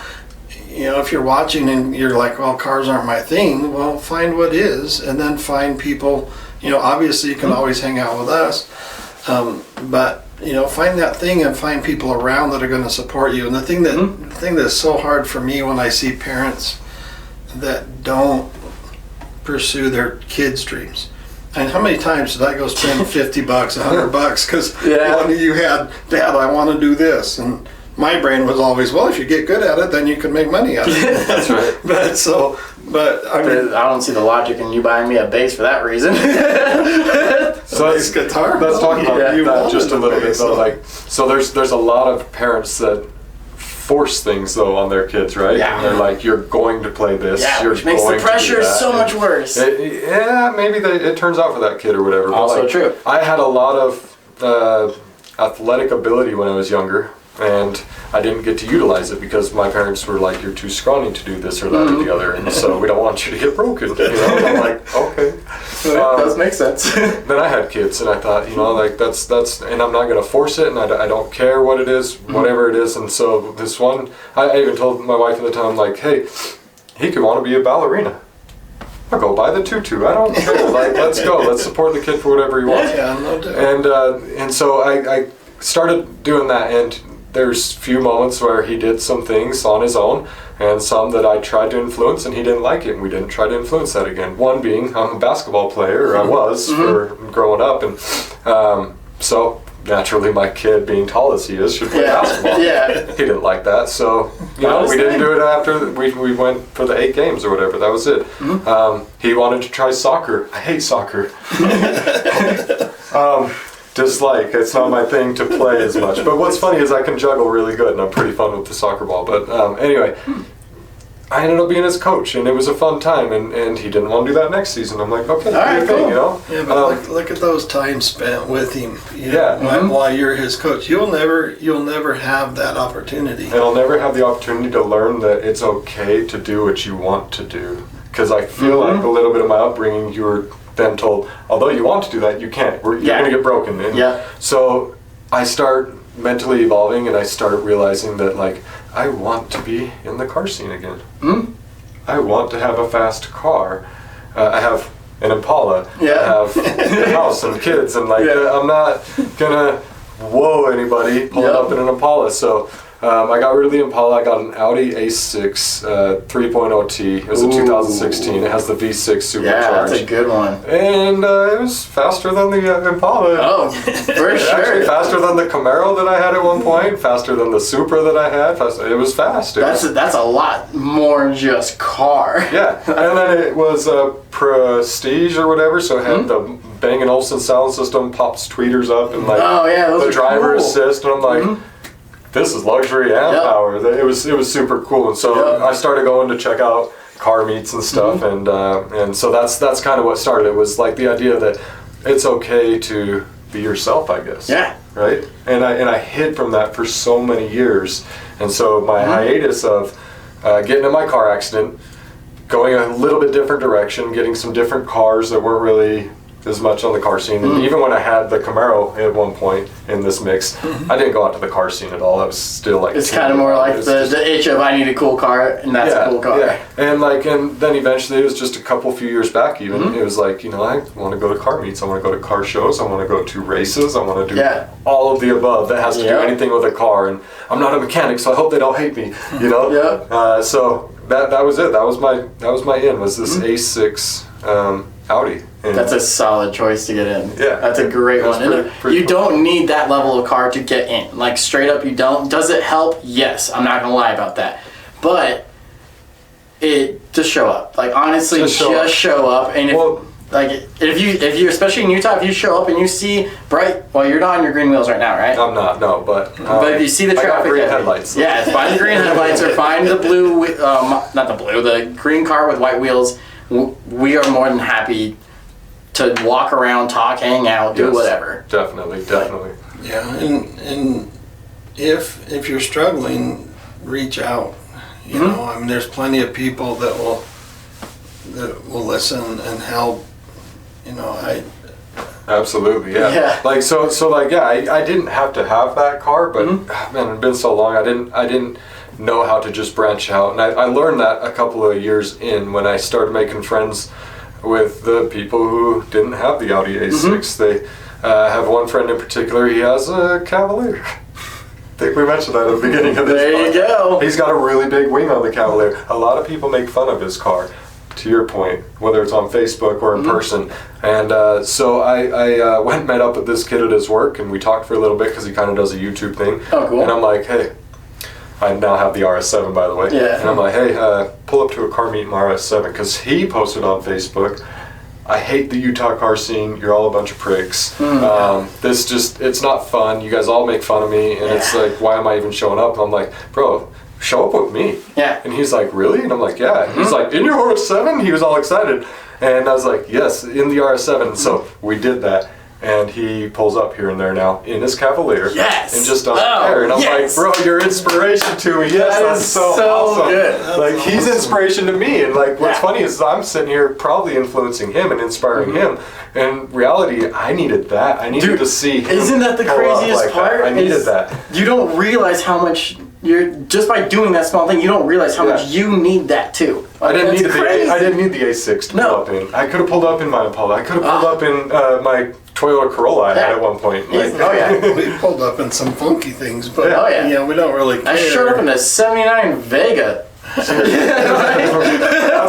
if you're watching and you're like, well, cars aren't my thing. Well, find what is, and then find people. Obviously you can always hang out with us. But find that thing and find people around that are going to support you. And the thing that's so hard for me when I see parents that don't pursue their kids' dreams. And how many times did I go spend $50, $100 because you had, Dad, I want to do this, and my brain was always, well, if you get good at it, then you can make money out of it. That's right. But I mean, I don't see the logic in you buying me a bass for that reason. So it's guitar. Let's talk about that just a little bit. So. So there's a lot of parents that force things though on their kids, right? Yeah. And they're like, you're going to play this. Yeah, you're which makes the pressure so much worse. Maybe it turns out for that kid or whatever. Also true. I had a lot of athletic ability when I was younger, and I didn't get to utilize it because my parents were like, you're too scrawny to do this or that or the other, and so we don't want you to get broken. And I'm like, okay. It does make sense. Then I had kids, and I thought, like that's, and I'm not going to force it, and I don't care what it is, whatever it is. And so this one, I even told my wife at the time, like, hey, he could want to be a ballerina. I'll go buy the tutu. I don't care. Like, let's go. Let's support the kid for whatever he wants. Yeah, no doubt. And so I started doing that, and there's few moments where he did some things on his own, and some that I tried to influence, and he didn't like it, and we didn't try to influence that again. One being, I'm a basketball player, or I was for growing up, and so naturally my kid, being tall as he is, should play basketball. Yeah. He didn't like that, so we didn't do it after we went for the 8 games or whatever. That was it. He wanted to try soccer. I hate soccer. Dislike. It's not my thing to play as much. But what's funny is I can juggle really good, and I'm pretty fun with the soccer ball. But anyway, I ended up being his coach, and it was a fun time. And he didn't want to do that next season. I'm like, okay, right, cool. Yeah, but look at those times spent with him. While you're his coach, you'll never have that opportunity. And I'll never have the opportunity to learn that it's okay to do what you want to do. Because I feel like a little bit of my upbringing, you were then told, although you want to do that, you can't. You're going to get broken. And so I start mentally evolving, and I start realizing that, like, I want to be in the car scene again. I want to have a fast car. I have an Impala. I have a house and kids, and I'm not gonna anybody pulling up in an Impala. So I got rid of the Impala. I got an Audi A6 3.0T. It was a 2016. It has the V6 supercharged. Yeah, that's a good one. And it was faster than the Impala. Oh, for sure. Actually, faster than the Camaro that I had at one point. Faster than the Supra that I had. It was fast. That's a lot more than just car. Yeah, and then it was a Prestige or whatever, so it had the Bang & Olufsen sound system, pops tweeters up, and those the are driver cool. assist, and I'm like, this is luxury and power. It was super cool, and so I started going to check out car meets and stuff, and so that's kind of what started. It was like the idea that it's okay to be yourself, I guess. Yeah. Right. And I hid from that for so many years, and so my hiatus of getting in my car accident, going a little bit different direction, getting some different cars that weren't really as much on the car scene. And even when I had the Camaro at one point in this mix, I didn't go out to the car scene at all. I was still like... It's kind of more like the itch of I need a cool car, and that's a cool car. Yeah, and then eventually it was just a few years back even, it was like, I want to go to car meets, I want to go to car shows, I want to go to races, I want to do all of the above that has to do anything with a car. And I'm not a mechanic, so I hope they don't hate me, so that was it. That was my in, was this A6 Audi. And that's a solid choice to get in. Yeah. That's a great one. Pretty you don't need that level of car to get in. Like, straight up, you don't. Does it help? Yes. I'm not going to lie about that. But just show up. Like, honestly, just show up. And if you, especially in Utah, if you show up and you see bright, well, you're not on your green wheels right now, right? I'm not, no, but if you see the traffic, I got green headlights. Yeah, find the green headlights, or find the blue, the green car with white wheels. We are more than happy to walk around, talk, hang out, do whatever. Definitely. Yeah, and if you're struggling, reach out. You know, I mean, there's plenty of people that will listen and help. Absolutely, yeah. Like I didn't have to have that car, but man, it'd been so long. I didn't know how to just branch out, and I learned that a couple of years in when I started making friends with the people who didn't have the Audi A6. I have one friend in particular. He has a Cavalier. I think we mentioned that at the beginning of this. There you go. He's got a really big wing on the Cavalier. A lot of people make fun of his car, to your point, whether it's on Facebook or in person. And so I went and met up with this kid at his work, and we talked for a little bit because he kind of does a YouTube thing. Oh, cool. And I'm like, hey, I now have the RS7, by the way. Yeah. And I'm like, hey, pull up to a car meet in my RS7, because he posted on Facebook, I hate the Utah car scene. You're all a bunch of pricks. This just, it's not fun. You guys all make fun of me. And it's like, why am I even showing up? And I'm like, bro, show up with me. Yeah. And he's like, really? And I'm like, yeah. He's like, in your RS7? He was all excited. And I was like, yes, in the RS7. And so we did that. And he pulls up here and there now in his Cavalier. Yes. And just doesn't care. And I'm like, bro, you're inspiration to me. Yes, that's so awesome. Good. Like, he's inspiration to me. And like, what's funny is I'm sitting here probably influencing him and inspiring him. In reality, I needed that. I needed to see him. Isn't that the craziest part? I needed that. You don't realize how much you're, just by doing that small thing, you don't realize how much you need that too. I didn't need the A6 to pull up in. I could have pulled up in my Impala. I could have pulled up in my Toyota Corolla I had at one point. Like, we pulled up in some funky things, but you know, we don't really care. I showed up in a '79 Vega. That's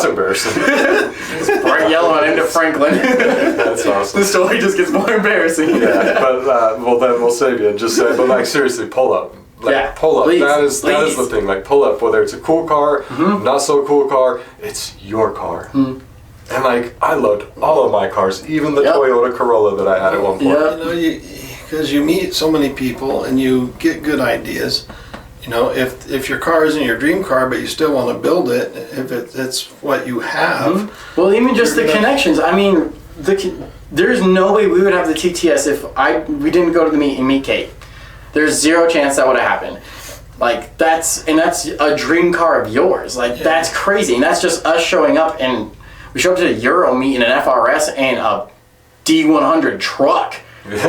embarrassing. It's bright yellow and into Franklin. That's awesome. The story just gets more embarrassing. Yeah, but well, then we'll save you. Just say, but like seriously, pull up. Like, pull up. Please, that is the thing. Like, pull up. Whether it's a cool car, not so cool car, it's your car. And like, I loved all of my cars, even the Toyota Corolla that I had at one point. You know, because you meet so many people and you get good ideas. You know, if your car isn't your dream car, but you still want to build it, if it's what you have. Well, even just the connections. I mean, there's no way we would have the TTS if we didn't go to the meet and meet Kate. There's zero chance that would have happened. Like, that's a dream car of yours. Like, that's crazy. And that's just us showing up, and we show up to the Euro meet in an FRS and a D100 truck. But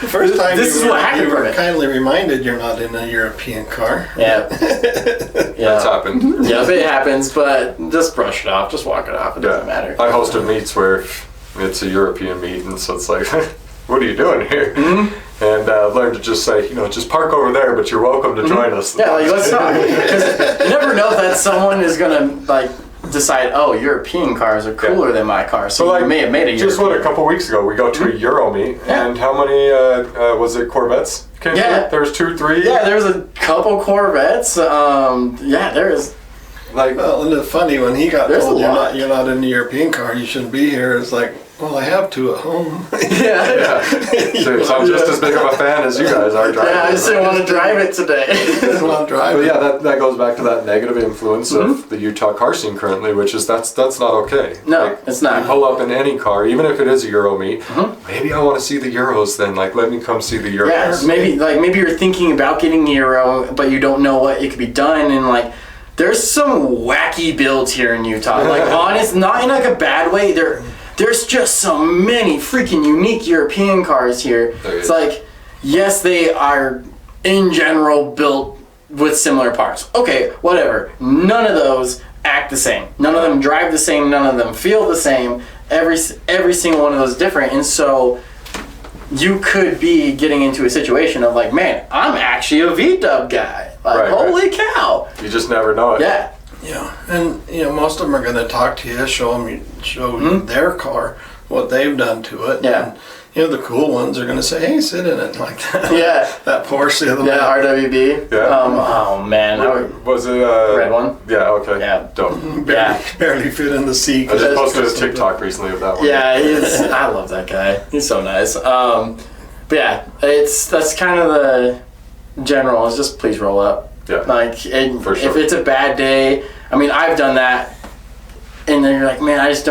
First time this is what happened you from were it. kindly reminded you're not in a European car. Yeah. That's happened. Yeah, it happens, but just brush it off. Just walk it off. It doesn't matter. I hosted meets where it's a European meet, and so it's like, what are you doing here? And learned to just say, just park over there, but you're welcome to join us. Yeah, like, let's talk. Because you never know that someone is gonna like decide, oh, European cars are cooler than my car, so like, you may have made a just European. a couple weeks ago, we go to a Euro meet, and how many was it Corvettes came through? There was 2, 3. Yeah, there was a couple Corvettes. There is. Like, well, and it's funny when he got told a you're not in the European car, you shouldn't be here. It's like, well, I have 2 at home. So I'm just as big of a fan as you guys are driving. Yeah, I just didn't want to drive it today. Well, but yeah, that goes back to that negative influence of the Utah car scene currently, which is that's not okay. No, it's not. You pull up in any car, even if it is a Euro meet. Maybe I want to see the Euros. Then, like, let me come see the Euros. Yeah, maybe you're thinking about getting the Euro, but you don't know what it could be done, and like. There's some wacky builds here in Utah. Like, honest, not in like a bad way. There's just so many freaking unique European cars here. It's like, yes, they are in general built with similar parts. Okay, whatever. None of those act the same. None of them drive the same. None of them feel the same. Every single one of those is different. And so you could be getting into a situation of like, man, I'm actually a V-dub guy. Like, holy cow. You just never know it. Yeah. Yeah, and most of them are going to talk to you, show you their car, what they've done to it. Yeah. And, the cool ones are going to say, hey, sit in it like that. Yeah. That Porsche the other Yeah, RWB. Yeah. Oh, man. Was it red one? Yeah, okay. Yeah. Dope. Barely fit in the seat. I just posted a TikTok recently of that one. Yeah, I love that guy. He's so nice. But yeah, that's kind of the general, is just please roll up. Yeah. Like, For sure. if it's a bad day, I mean, I've done that, and then you're like, man, I just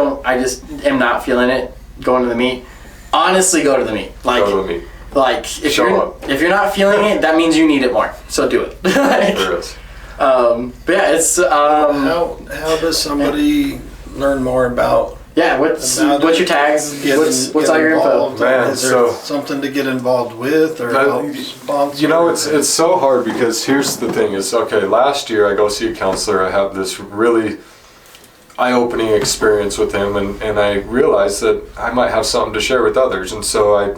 am not feeling it going to the meet. Honestly, go to the meet. Like, go to the meet. Like, if you're not feeling it, that means you need it more. So do it. There is. But yeah, it's how does somebody learn more about? Yeah, what's your tags? What's all your info? Man, is there something to get involved with or help sponsor? It's so hard because here's the thing is, okay, last year I go see a counselor. I have this really eye-opening experience with him, and I realized that I might have something to share with others, and so I,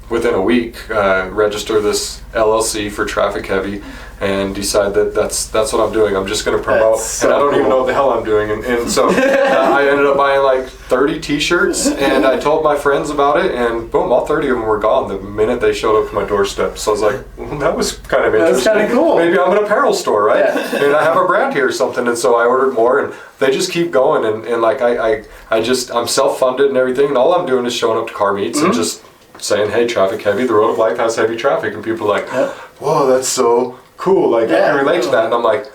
within a week, register this LLC for Traffic Heavy, and decide that that's what I'm doing. I'm just going to promote, and I don't even know what the hell I'm doing, and so I ended up buying like 30 t-shirts, and I told my friends about it, and boom, all 30 of them were gone the minute they showed up to my doorstep. So I was like, well, that was kind of interesting. That's kind of cool. Maybe I'm an apparel store, right? Yeah. And I have a brand here or something, and so I ordered more, and they just keep going, and like I'm self-funded and everything, and all I'm doing is showing up to car meets and just saying, hey, Traffic Heavy, the road of life has heavy traffic, and people are like, whoa, that's so cool, like I can relate to that, and I'm like,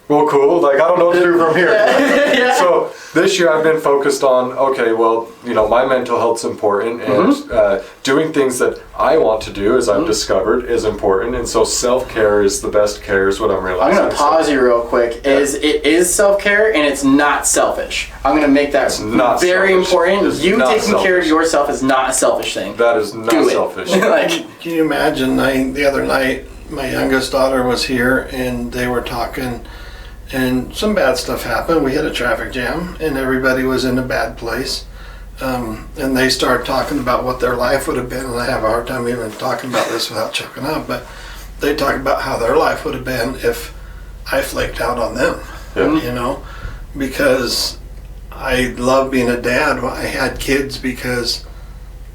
well, cool, like I don't know what to do from here. So this year I've been focused on, okay, well, you know, my mental health's important, and doing things that I want to do, as I've discovered, is important, and so self-care is the best care, is what I'm realizing. I'm going to pause you real quick. It is self-care, and it's not selfish. I'm going to make that very important. You taking care of yourself is not a selfish thing. That is not selfish. Can you imagine, the other night, my youngest daughter was here, and they were talking, and some bad stuff happened. We had a traffic jam, and everybody was in a bad place. And they started talking about what their life would have been, and I have a hard time even talking about this without choking up, but they talked about how their life would have been if I flaked out on them, you know, because I love being a dad. I had kids because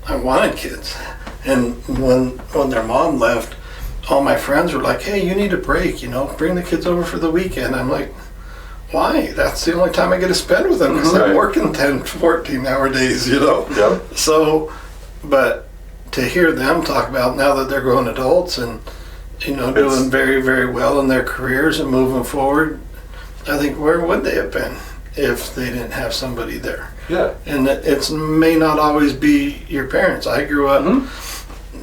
I wanted kids. And when their mom left, all my friends were like, hey, you need a break, you know, bring the kids over for the weekend. I'm like, why? That's the only time I get to spend with them, because I'm working 10, 14-hour days, you know. So, but to hear them talk about now that they're grown adults and, you know, doing very, very well in their careers and moving forward, I think, where would they have been if they didn't have somebody there? And it may not always be your parents. I grew up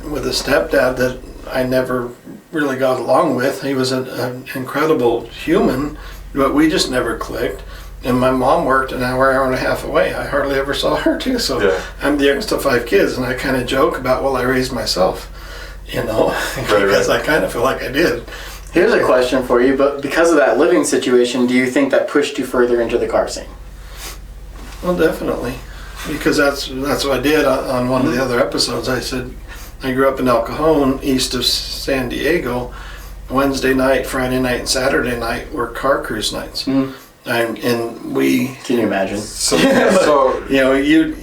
with a stepdad that I never really got along with. He was an incredible human, but we just never clicked. And my mom worked an hour and a half away. I hardly ever saw her too. So I'm the youngest of 5 kids, and I kind of joke about, well, I raised myself, you know, because I kind of feel like I did. Here's a question for you, but because of that living situation, do you think that pushed you further into the car scene? Well, definitely, because that's what I did on one of the other episodes. I said, I grew up in El Cajon, east of San Diego. Wednesday night, Friday night, and Saturday night were car cruise nights. And we... Can you imagine? So you know, you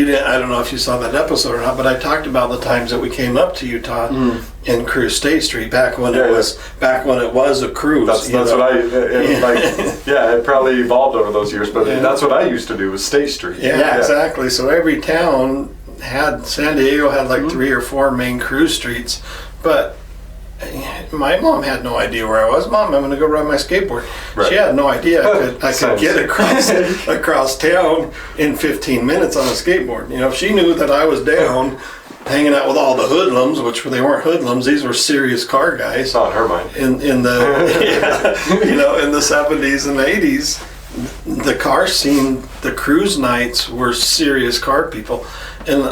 didn't, I don't know if you saw that episode or not, but I talked about the times that we came up to Utah and cruised State Street back when it was a cruise. That's what it probably evolved over those years, but that's what I used to do, was State Street. Yeah, exactly. So every town San Diego had like 3 or 4 main cruise streets, but my mom had no idea where I was. Mom, I'm going to go ride my skateboard. She had no idea I could get across town in 15 minutes on a skateboard. You know, she knew that I was down hanging out with all the hoodlums, which they weren't hoodlums. These were serious car guys. Not her mind. In the you know, in the 70s and 80s, the car scene, the cruise nights were serious car people, and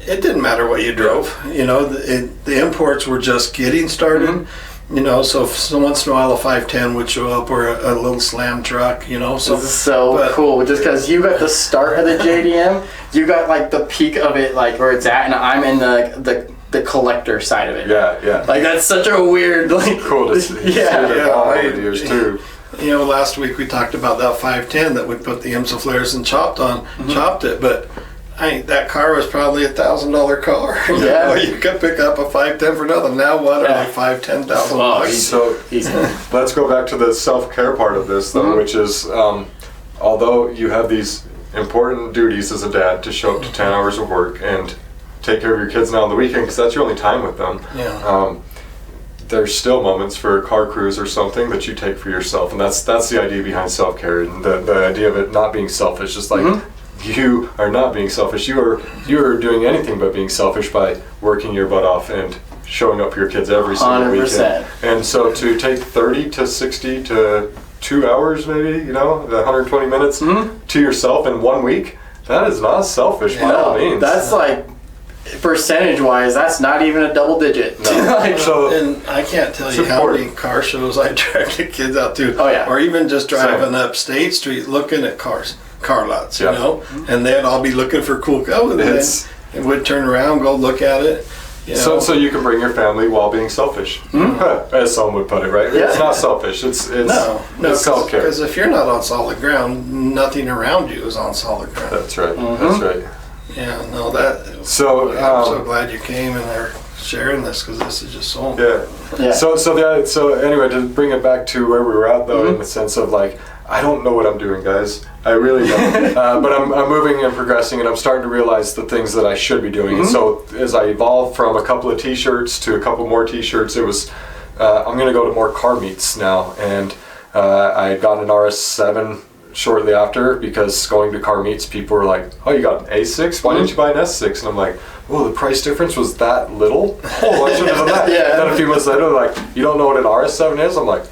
it didn't matter what you drove. You know, the imports were just getting started. You know, so once in a while a 510 would show up, or a little slam truck. You know, so this is so cool. Just because you got the start of the JDM, you got like the peak of it, like where it's at, and I'm in the collector side of it. Like that's such a weird, like, cool to see. Over the years too. You know, last week we talked about that 510 that we put the IMSA flares and chopped it, but that car was probably $1,000 car. You know, you could pick up a 510 for nothing. Now what? Like $5,000-$10,000. So easy. Let's go back to the self-care part of this, though, which is, although you have these important duties as a dad to show up to 10 hours of work and take care of your kids now on the weekend, because that's your only time with them. There's still moments for a car cruise or something that you take for yourself, and that's the idea behind self-care, and the idea of it not being selfish. Just like you are not being selfish. You are doing anything but being selfish by working your butt off and showing up for your kids every single 100%. weekend. And so to take 30 to 60 to 2 hours, maybe, you know, 120 minutes to yourself in 1 week, that is not selfish by all means. That's like percentage-wise, that's not even a double digit. No. Like, So And I can't tell you how many car shows I drag the kids out to. Oh, yeah. Or even just driving Same. up State Street looking at car lots, Yeah. you know? And they'd all be looking for cool cars. It's- And would turn around, go look at it. You know? so you can bring your family while being selfish, as some would put it, right? Yeah. It's not selfish. It's no, it's self-care. because if you're not on solid ground, nothing around you is on solid ground. That's right. That's right. Yeah, no, that. So I'm so glad you came and are sharing this because this is just so important. yeah. Yeah. So anyway, to bring it back to where we were at though, in the sense of like, I don't know what I'm doing, guys. I really don't. But I'm moving and progressing, and I'm starting to realize the things that I should be doing. And so as I evolved from a couple of T-shirts to a couple more T-shirts, it was I'm going to go to more car meets now. And I got an RS7 shortly after because going to car meets, people were like, "Oh, you got an A6? Why didn't you buy an S6?" And I'm like, "Oh, the price difference was that little? Oh, I should have done that." Yeah. And then a few months later, they're like, "You don't know what an RS7 is?" I'm like,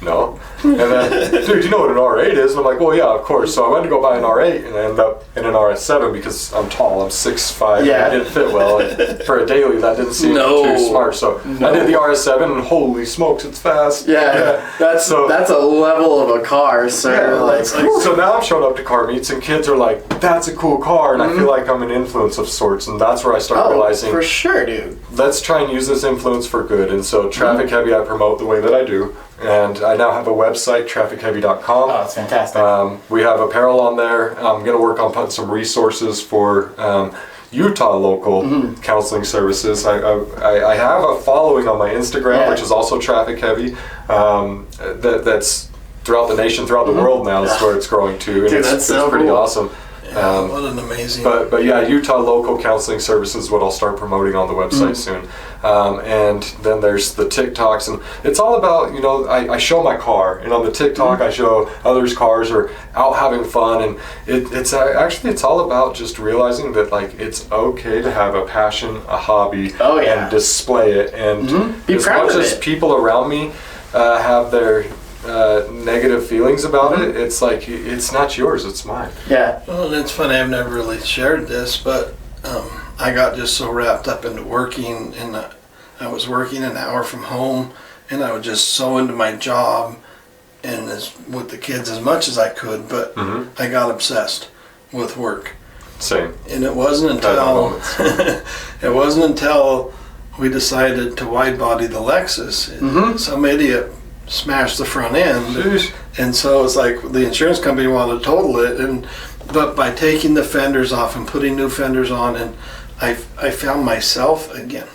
"No." And then, "Dude, you know what an R8 is?" And I'm like, "Well, yeah, of course." So I went to go buy an R8 and I ended up in an RS7 because I'm tall, I'm 6'5", Yeah. and I didn't fit well. And for a daily, that didn't seem No. too smart. So I did the RS7 and holy smokes, it's fast. Yeah, that's a level of a car, sir. Yeah, like, so now I'm showing up to car meets and kids are like, "That's a cool car," and I feel like I'm an influence of sorts, and that's where I start realizing, for sure, dude. let's try and use this influence for good. And so Traffic Heavy, I promote the way that I do, and I now have a website, trafficheavy.com. Oh, it's fantastic. We have apparel on there. I'm going to work on putting some resources for Utah local counseling services. I have a following on my Instagram, which is also Traffic Heavy. That's throughout the nation, throughout the world now. Is where it's growing to, and Dude, it's that's so pretty cool. awesome. What an amazing. But yeah, Utah local counseling services is what I'll start promoting on the website soon. And then there's the TikToks, and it's all about, I show my car, and on the TikTok I show others' cars are out having fun, and it's all about just realizing that like it's okay to have a passion, a hobby, and display it. And Be as proud much of as it. people around me have their negative feelings about it, it's like it's not yours, it's mine. Yeah. Well, and it's funny, I've never really shared this, but I got just so wrapped up into working, and I was working an hour from home, and I was just so into my job and with the kids as much as I could, but I got obsessed with work. Same. And it wasn't until we decided to wide body the Lexus. Some idiot smashed the front end. Sheesh. And so it's like the insurance company wanted to total it, but by taking the fenders off and putting new fenders on, and I found myself again.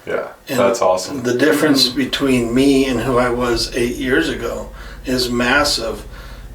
Yeah, And that's awesome. The difference between me and who I was 8 years ago is massive,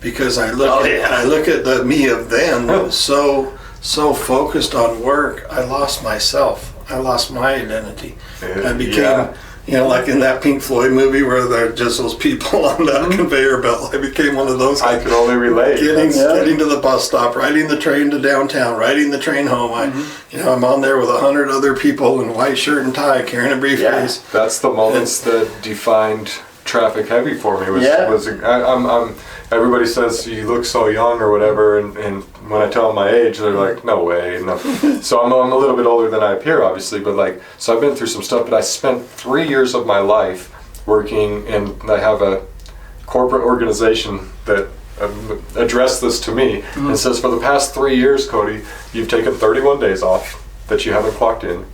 because I look at the me of then so focused on work, I lost myself. I lost my identity. I became, like in that Pink Floyd movie where they're just those people on that conveyor belt. I became one of those guys. I can only relate. Getting to the bus stop, riding the train to downtown, riding the train home. I'm on there with 100 other people in white shirt and tie, carrying a briefcase. That's the moments that defined Traffic Heavy for me. Everybody says you look so young or whatever, and when I tell them my age, they're like, "No way." No. So I'm a little bit older than I appear, obviously, but so I've been through some stuff. But I spent 3 years of my life working, and I have a corporate organization that addressed this to me and says, for the past 3 years, Cody, you've taken 31 days off that you haven't clocked in,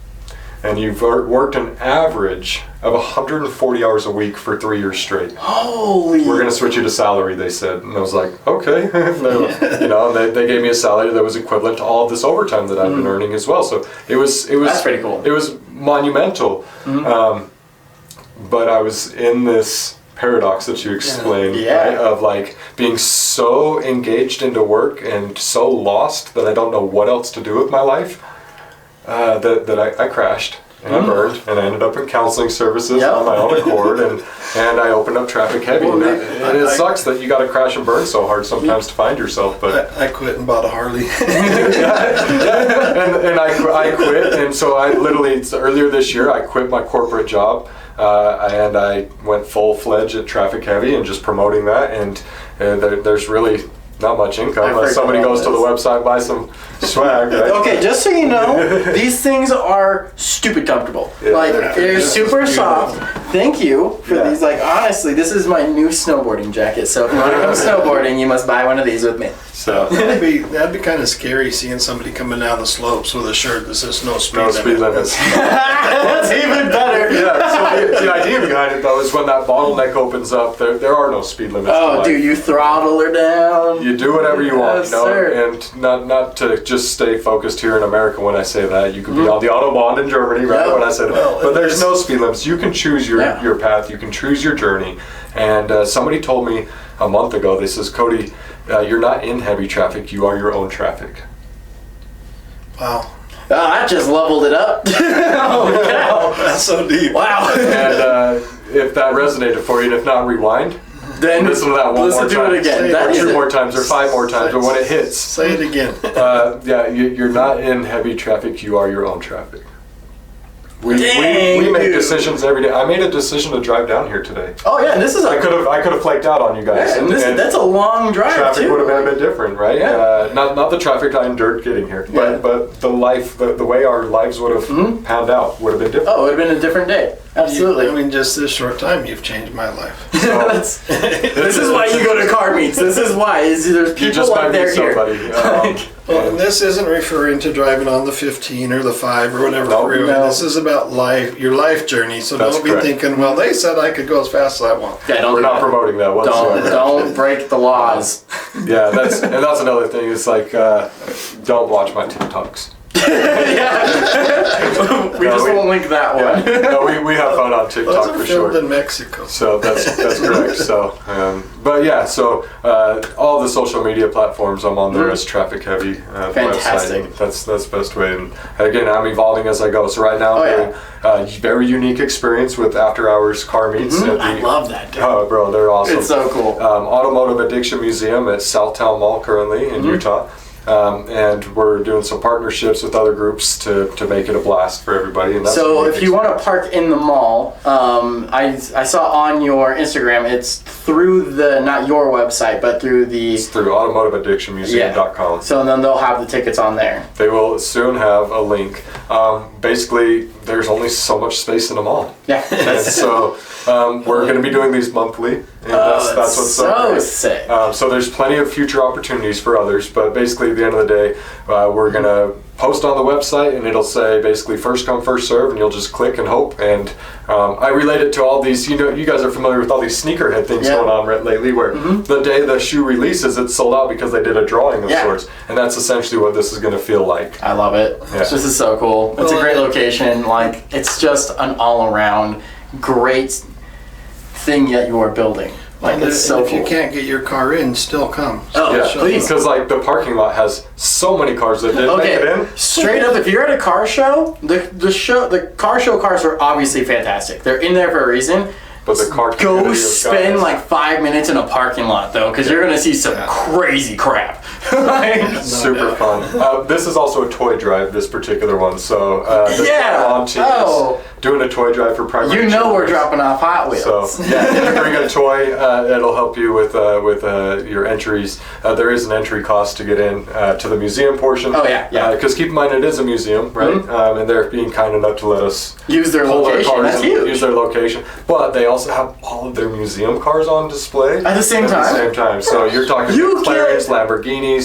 and you've worked an average of 140 hours a week for 3 years straight. Holy! We're going to switch you to salary, they said. And I was like, okay. They gave me a salary that was equivalent to all of this overtime that I've been earning as well. So it was That's pretty cool. It was monumental. But I was in this paradox that you explained, right? Of being so engaged into work and so lost that I don't know what else to do with my life, that I crashed. And I burned, and I ended up in counseling services on my own accord, and I opened up Traffic Heavy. And it sucks that you got to crash and burn so hard sometimes to find yourself. But I quit and bought a Harley. and I quit, and so I literally earlier this year I quit my corporate job, and I went full-fledged at Traffic Heavy and just promoting that. And there's really not much income unless somebody goes to the website, buys some Swag, right? Okay, just so you know, these things are stupid comfortable. Yeah. Like, they're super soft. Thank you for these. Like, honestly, this is my new snowboarding jacket. So if you want to come snowboarding, you must buy one of these with me. So That'd be kind of scary seeing somebody coming down the slopes with a shirt that says no speed no limit. speed limits. That's even better. Yeah, so the idea behind it though is when that bottleneck opens up, there are no speed limits. Oh, dude, you throttle her down. You do whatever you want, Yes, sir. and not to just stay focused here in America when I say that. You could be on the Autobahn in Germany, right? Yeah. When I said, Well, but there's no speed limits. You can choose your path. You can choose your journey. And somebody told me a month ago, they says, Cody, you're not in heavy traffic. You are your own traffic. Wow. I just leveled it up. Oh, cow. That's so deep. Wow. And if that resonated for you, and if not, rewind. Then Listen to that one listen more to time. it again. Say it That Or is two it. more times, or 5 more times. But when it hits, Say it again. you're not in heavy traffic. You are your own traffic. We Dang, make dude. decisions every day. I made a decision to drive down here today. Oh yeah, and this is I could have flaked out on you guys. Yeah, and that's a long drive traffic too. would have been a bit different, right? Yeah. Not the traffic I endured getting here, Yeah. but the way our lives would have panned out would have been different. Oh, it would have been a different day. Absolutely. I mean, just this short time, you've changed my life. That's- this is why you go to car meets. This is why. There's You people just like might they're meet here. somebody. Well, and this isn't referring to driving on the 15 or the 5 or whatever No, freeway. no. This is about your life journey. So That's don't be correct. thinking, well, they said I could go as fast as I want. Yeah, don't We're do not that. promoting that whatsoever. Don't break the laws. Yeah, that's another thing. It's like don't watch my TikToks. We just won't link that one. No, we have fun on Those TikTok are for filmed sure. in Mexico. So that's correct. So, but yeah, so all the social media platforms I'm on there as Traffic Heavy. The Fantastic. website. That's the best way. And again, I'm evolving as I go. So right now, I'm doing very unique experience with after hours car meets. At the, I love that, dude. Oh, bro, they're awesome. It's so cool. Automotive Addiction Museum at Southtown Mall currently in Utah. And we're doing some partnerships with other groups to make it a blast for everybody. And that's So a if you want to park in the mall, I saw on your Instagram, it's through not your website, but through the... it's through automotiveaddictionmuseum.com. So then they'll have the tickets on there. They will soon have a link. Basically, there's only so much space in the mall. Yeah. And so we're going to be doing these monthly. And that's what's so great. sick. So there's plenty of future opportunities for others, but basically at the end of the day, we're going to post on the website and it'll say basically first come, first serve, and you'll just click and hope. And I relate it to all these, you guys are familiar with all these sneakerhead things going on lately where the day the shoe releases, it's sold out because they did a drawing of sorts. And that's essentially what this is going to feel like. I love it. Yeah. This is so cool. It's a great location. Like, it's just an all-around great thing that you are building. Like, it's so if cool. you can't get your car in, still come. Oh, Yeah, please. because like the parking lot has so many cars that didn't make it in. Straight up, if you're at a car show, the car show cars are obviously fantastic. They're in there for a reason. But the car Go community of spend guys- like 5 minutes in a parking lot though, because you're gonna see some crazy crap. Like, super fun. This is also a toy drive, this particular one. So the Taiwan team is doing a toy drive for primary. you know we're children. dropping off Hot Wheels. So yeah, if you bring a toy, it'll help you with your entries. There is an entry cost to get in to the museum portion. Oh, yeah. Because keep in mind it is a museum, right? And they're being kind enough to let us Use their pull location. cars That's and huge. use their location. But they also have all of their museum cars on display At the same time? At the same time. So you're talking You McLarens, can't- Lamborghinis,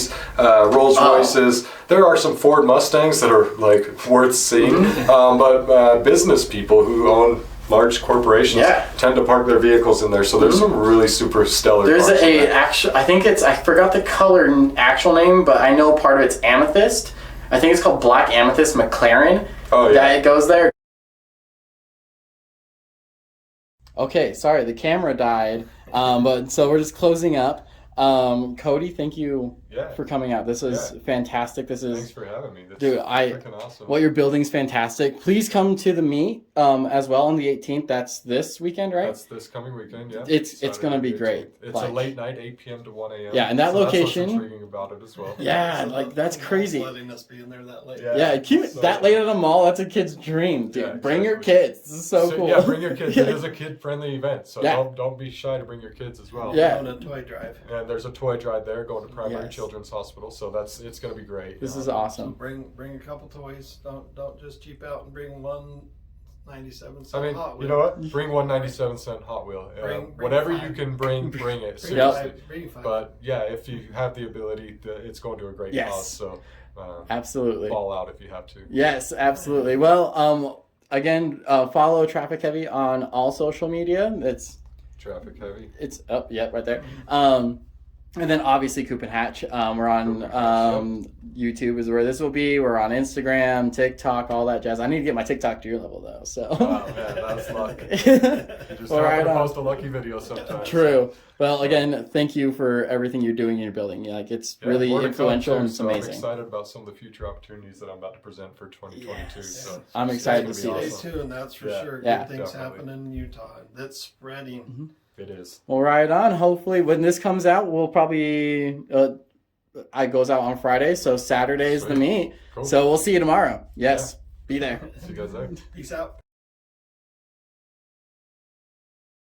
Rolls Royces. There are some Ford Mustangs that are like worth seeing. But business people who own large corporations tend to park their vehicles in there. So there's some really super stellar There's cars in there. I forgot the color actual name, but I know part of it's amethyst. I think it's called Black Amethyst McLaren. Oh, yeah. That it goes there. Okay, sorry, the camera died. But so we're just closing up. Cody, thank you for coming out. This is fantastic. This is Thanks for having me. This dude, is freaking awesome. what you're building is fantastic. Please come to the meet as well on the 18th. That's this weekend, right? That's this coming weekend, yeah. It's gonna be great. It's Like, a late night, 8 p.m. to 1 a.m. Yeah, and that location- That's what's intriguing about it as well. Yeah, like that's crazy. Letting us be in there that late. Yeah, that late at a mall, that's a kid's dream, dude. Yeah, Bring your exactly. kids. This is so cool. Yeah, bring your kids. It is a kid-friendly event, so Yeah. don't be shy to bring your kids as well. Yeah. On a toy drive. And and there's a toy drive there going to Primary Yes. Children's Hospital. So it's going to be great. This is So awesome. bring a couple toys. Don't just cheap out and bring one 97 I cent mean, Hot Wheel. you know what? Bring one 97-cent Hot Wheel. Bring Whatever you five. can bring it. Bring Seriously. bring five. But yeah, if you have the ability, it's going to a great Yes. cause. So Absolutely. ball out if you have to. Yes, absolutely. Well, again, follow Traffic Heavy on all social media. Traffic heavy. It's up, right there. And then obviously Coop and Hatch. We're on YouTube is where this will be. We're on Instagram, TikTok, all that jazz. I need to get my TikTok to your level though. So. Oh man, that's lucky. You just All have right to on. post a lucky video sometimes. True. Well, again, thank you for everything you're doing in your building. Like it's Yeah, really more to come, influential too, and it's so I'm amazing. excited about some of the future opportunities that I'm about to present for 2022. Yes. So I'm excited to it's see gonna be this. Stay tuned, that's for Yeah. sure. Yeah. Good things Definitely. happening in Utah. That's spreading. It is. Well, right on. Hopefully, when this comes out, we'll probably it goes out on Friday, so Saturday is the Sweet. meet. Cool. So we'll see you tomorrow. Yes, be there. See you guys there. Peace out.